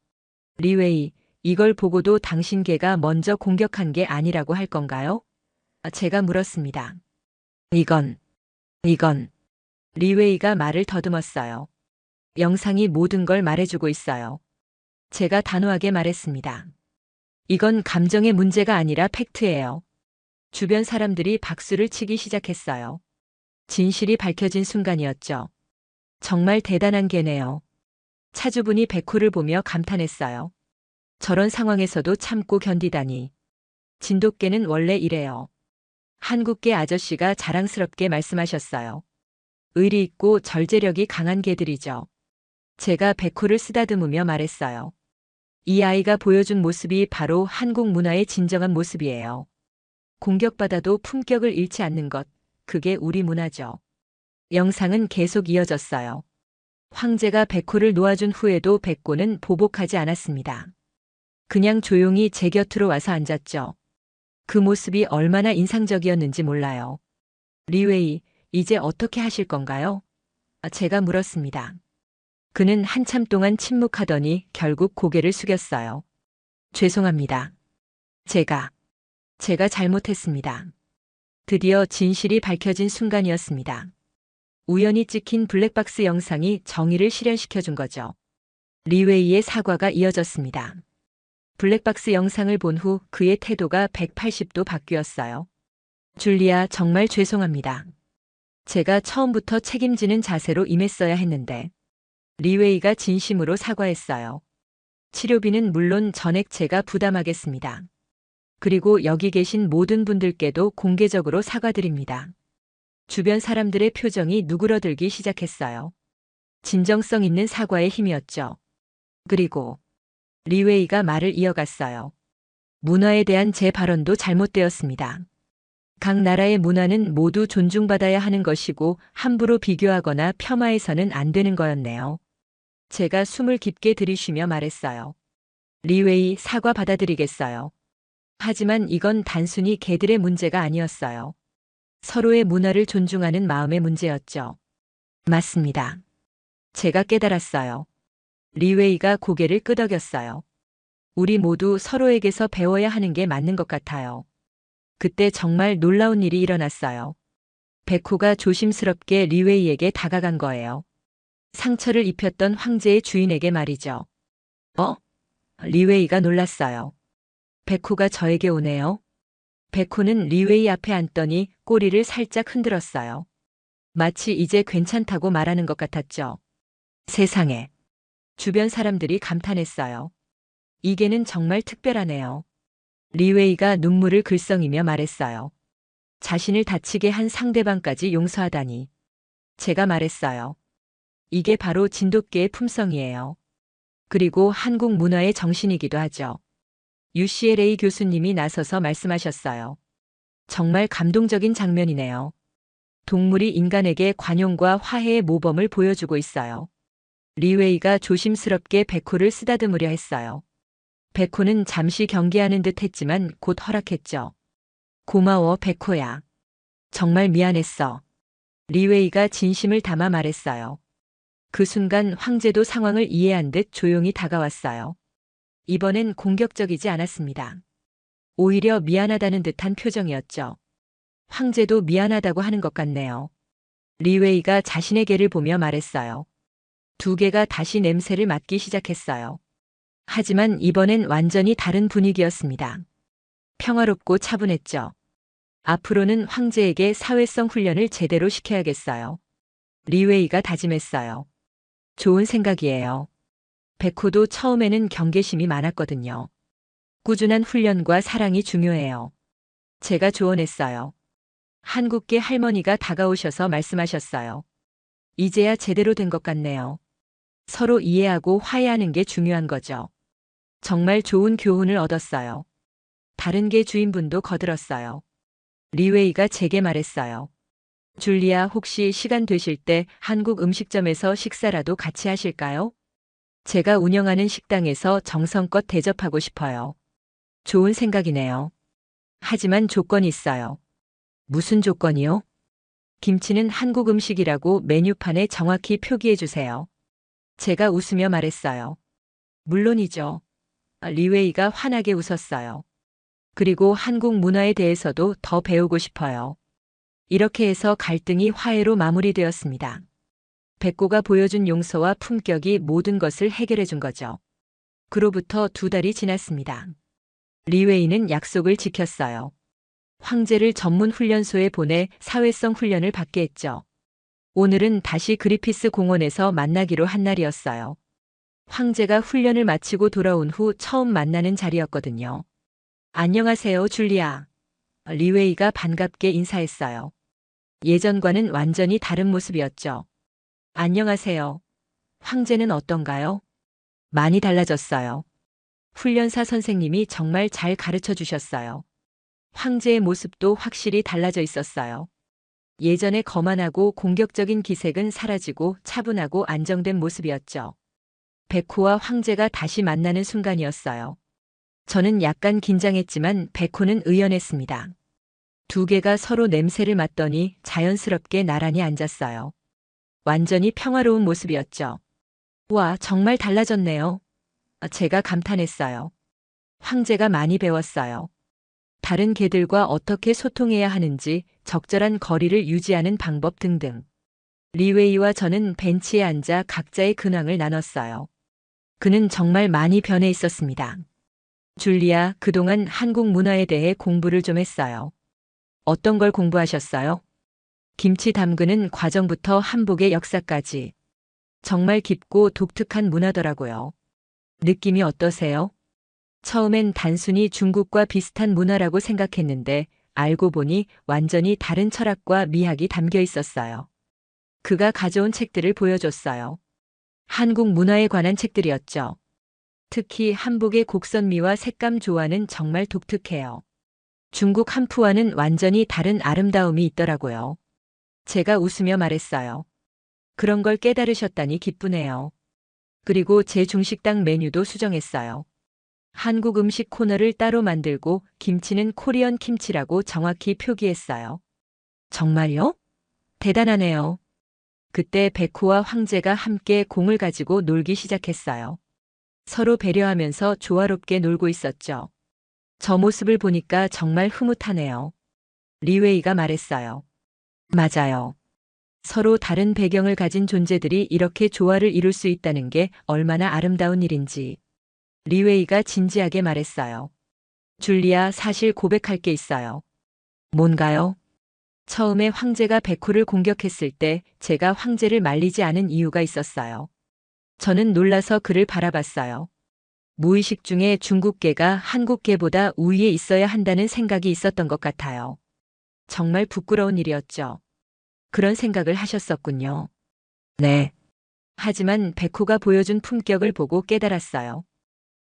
리웨이, 이걸 보고도 당신 개가 먼저 공격한 게 아니라고 할 건가요? 제가 물었습니다. 이건. 리웨이가 말을 더듬었어요. 영상이 모든 걸 말해주고 있어요. 제가 단호하게 말했습니다. 이건 감정의 문제가 아니라 팩트예요. 주변 사람들이 박수를 치기 시작했어요. 진실이 밝혀진 순간이었죠. 정말 대단한 개네요. 차주분이 백호를 보며 감탄했어요. 저런 상황에서도 참고 견디다니. 진돗개는 원래 이래요. 한국계 아저씨가 자랑스럽게 말씀하셨어요. 의리 있고 절제력이 강한 개들이죠. 제가 백호를 쓰다듬으며 말했어요. 이 아이가 보여준 모습이 바로 한국 문화의 진정한 모습이에요. 공격받아도 품격을 잃지 않는 것, 그게 우리 문화죠. 영상은 계속 이어졌어요. 황제가 백호를 놓아준 후에도 백호는 보복하지 않았습니다. 그냥 조용히 제 곁으로 와서 앉았죠. 그 모습이 얼마나 인상적이었는지 몰라요. 리웨이, 이제 어떻게 하실 건가요? 제가 물었습니다. 그는 한참 동안 침묵하더니 결국 고개를 숙였어요. 죄송합니다. 제가 잘못했습니다. 드디어 진실이 밝혀진 순간이었습니다. 우연히 찍힌 블랙박스 영상이 정의를 실현시켜준 거죠. 리웨이의 사과가 이어졌습니다. 블랙박스 영상을 본 후 그의 태도가 180도 바뀌었어요. 줄리아, 정말 죄송합니다. 제가 처음부터 책임지는 자세로 임했어야 했는데. 리웨이가 진심으로 사과했어요. 치료비는 물론 전액 제가 부담하겠습니다. 그리고 여기 계신 모든 분들께도 공개적으로 사과드립니다. 주변 사람들의 표정이 누그러들기 시작했어요. 진정성 있는 사과의 힘이었죠. 그리고 리웨이가 말을 이어갔어요. 문화에 대한 제 발언도 잘못되었습니다. 각 나라의 문화는 모두 존중받아야 하는 것이고 함부로 비교하거나 폄하해서는 안 되는 거였네요. 제가 숨을 깊게 들이쉬며 말했어요. 리웨이, 사과 받아들이겠어요. 하지만 이건 단순히 개들의 문제가 아니었어요. 서로의 문화를 존중하는 마음의 문제였죠. 맞습니다. 제가 깨달았어요. 리웨이가 고개를 끄덕였어요. 우리 모두 서로에게서 배워야 하는 게 맞는 것 같아요. 그때 정말 놀라운 일이 일어났어요. 백호가 조심스럽게 리웨이에게 다가간 거예요. 상처를 입혔던 황제의 주인에게 말이죠. 리웨이가 놀랐어요. 백호가 저에게 오네요. 백호는 리웨이 앞에 앉더니 꼬리를 살짝 흔들었어요. 마치 이제 괜찮다고 말하는 것 같았죠. 세상에. 주변 사람들이 감탄했어요. 이 개는 정말 특별하네요. 리웨이가 눈물을 글썽이며 말했어요. 자신을 다치게 한 상대방까지 용서하다니. 제가 말했어요. 이게 바로 진돗개의 품성이에요. 그리고 한국 문화의 정신이기도 하죠. UCLA 교수님이 나서서 말씀하셨어요. 정말 감동적인 장면이네요. 동물이 인간에게 관용과 화해의 모범을 보여주고 있어요. 리웨이가 조심스럽게 백호를 쓰다듬으려 했어요. 백호는 잠시 경계하는 듯 했지만 곧 허락했죠. 고마워, 백호야. 정말 미안했어. 리웨이가 진심을 담아 말했어요. 그 순간 황제도 상황을 이해한 듯 조용히 다가왔어요. 이번엔 공격적이지 않았습니다. 오히려 미안하다는 듯한 표정이었죠. 황제도 미안하다고 하는 것 같네요. 리웨이가 자신의 개를 보며 말했어요. 두 개가 다시 냄새를 맡기 시작했어요. 하지만 이번엔 완전히 다른 분위기였습니다. 평화롭고 차분했죠. 앞으로는 황제에게 사회성 훈련을 제대로 시켜야겠어요. 리웨이가 다짐했어요. 좋은 생각이에요. 백호도 처음에는 경계심이 많았거든요. 꾸준한 훈련과 사랑이 중요해요. 제가 조언했어요. 한국계 할머니가 다가오셔서 말씀하셨어요. 이제야 제대로 된 것 같네요. 서로 이해하고 화해하는 게 중요한 거죠. 정말 좋은 교훈을 얻었어요. 다른 개 주인분도 거들었어요. 리웨이가 제게 말했어요. 줄리아, 혹시 시간 되실 때 한국 음식점에서 식사라도 같이 하실까요? 제가 운영하는 식당에서 정성껏 대접하고 싶어요. 좋은 생각이네요. 하지만 조건이 있어요. 무슨 조건이요? 김치는 한국 음식이라고 메뉴판에 정확히 표기해 주세요. 제가 웃으며 말했어요. 물론이죠. 리웨이가 환하게 웃었어요. 그리고 한국 문화에 대해서도 더 배우고 싶어요. 이렇게 해서 갈등이 화해로 마무리되었습니다. 백호가 보여준 용서와 품격이 모든 것을 해결해 준 거죠. 그로부터 2달이 지났습니다. 리웨이는 약속을 지켰어요. 황제를 전문 훈련소에 보내 사회성 훈련을 받게 했죠. 오늘은 다시 그리피스 공원에서 만나기로 한 날이었어요. 황제가 훈련을 마치고 돌아온 후 처음 만나는 자리였거든요. 안녕하세요, 줄리아. 리웨이가 반갑게 인사했어요. 예전과는 완전히 다른 모습이었죠. 안녕하세요. 황제는 어떤가요? 많이 달라졌어요. 훈련사 선생님이 정말 잘 가르쳐 주셨어요. 황제의 모습도 확실히 달라져 있었어요. 예전에 거만하고 공격적인 기색은 사라지고 차분하고 안정된 모습이었죠. 백호와 황제가 다시 만나는 순간이었어요. 저는 약간 긴장했지만 백호는 의연했습니다. 두 개가 서로 냄새를 맡더니 자연스럽게 나란히 앉았어요. 완전히 평화로운 모습이었죠. 와, 정말 달라졌네요. 제가 감탄했어요. 황제가 많이 배웠어요. 다른 개들과 어떻게 소통해야 하는지, 적절한 거리를 유지하는 방법 등등. 리웨이와 저는 벤치에 앉아 각자의 근황을 나눴어요. 그는 정말 많이 변해 있었습니다. 줄리아, 그동안 한국 문화에 대해 공부를 좀 했어요. 어떤 걸 공부하셨어요? 김치 담그는 과정부터 한복의 역사까지. 정말 깊고 독특한 문화더라고요. 느낌이 어떠세요? 처음엔 단순히 중국과 비슷한 문화라고 생각했는데 알고 보니 완전히 다른 철학과 미학이 담겨 있었어요. 그가 가져온 책들을 보여줬어요. 한국 문화에 관한 책들이었죠. 특히 한복의 곡선미와 색감 조화는 정말 독특해요. 중국 한푸와는 완전히 다른 아름다움이 있더라고요. 제가 웃으며 말했어요. 그런 걸 깨달으셨다니 기쁘네요. 그리고 제 중식당 메뉴도 수정했어요. 한국 음식 코너를 따로 만들고 김치는 코리안 김치라고 정확히 표기했어요. 정말요? 대단하네요. 그때 백호와 황제가 함께 공을 가지고 놀기 시작했어요. 서로 배려하면서 조화롭게 놀고 있었죠. 저 모습을 보니까 정말 흐뭇하네요. 리웨이가 말했어요. 맞아요. 서로 다른 배경을 가진 존재들이 이렇게 조화를 이룰 수 있다는 게 얼마나 아름다운 일인지. 리웨이가 진지하게 말했어요. 줄리아, 사실 고백할 게 있어요. 뭔가요? 처음에 황제가 백호를 공격했을 때 제가 황제를 말리지 않은 이유가 있었어요. 저는 놀라서 그를 바라봤어요. 무의식 중에 중국계가 한국계보다 우위에 있어야 한다는 생각이 있었던 것 같아요. 정말 부끄러운 일이었죠. 그런 생각을 하셨었군요. 네. 하지만 백호가 보여준 품격을 보고 깨달았어요.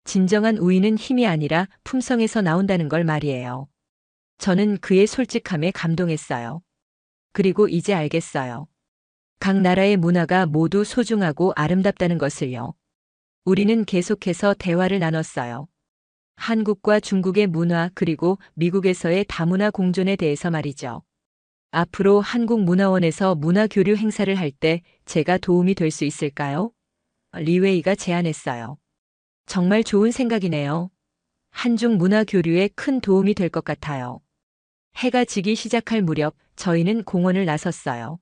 진정한 우위는 힘이 아니라 품성에서 나온다는 걸 말이에요. 저는 그의 솔직함에 감동했어요. 그리고 이제 알겠어요. 각 나라의 문화가 모두 소중하고 아름답다는 것을요. 우리는 계속해서 대화를 나눴어요. 한국과 중국의 문화 그리고 미국에서의 다문화 공존에 대해서 말이죠. 앞으로 한국문화원에서 문화교류 행사를 할 때 제가 도움이 될 수 있을까요? 리웨이가 제안했어요. 정말 좋은 생각이네요. 한중 문화교류에 큰 도움이 될 것 같아요. 해가 지기 시작할 무렵 저희는 공원을 나섰어요.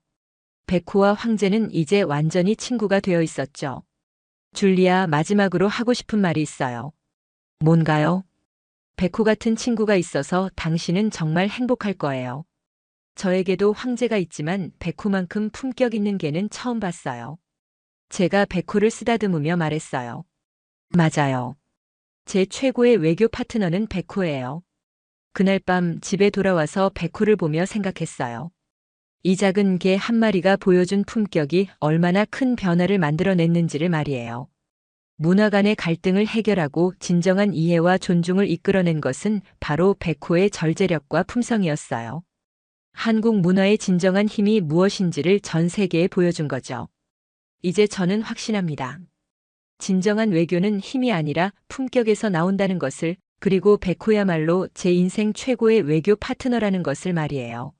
백호와 황제는 이제 완전히 친구가 되어 있었죠. 줄리아, 마지막으로 하고 싶은 말이 있어요. 뭔가요? 백호 같은 친구가 있어서 당신은 정말 행복할 거예요. 저에게도 황제가 있지만 백호만큼 품격 있는 개는 처음 봤어요. 제가 백호를 쓰다듬으며 말했어요. 맞아요. 제 최고의 외교 파트너는 백호예요. 그날 밤 집에 돌아와서 백호를 보며 생각했어요. 이 작은 개 한 마리가 보여준 품격이 얼마나 큰 변화를 만들어냈는지를 말이에요. 문화 간의 갈등을 해결하고 진정한 이해와 존중을 이끌어낸 것은 바로 백호의 절제력과 품성이었어요. 한국 문화의 진정한 힘이 무엇인지를 전 세계에 보여준 거죠. 이제 저는 확신합니다. 진정한 외교는 힘이 아니라 품격에서 나온다는 것을, 그리고 백호야말로 제 인생 최고의 외교 파트너라는 것을 말이에요.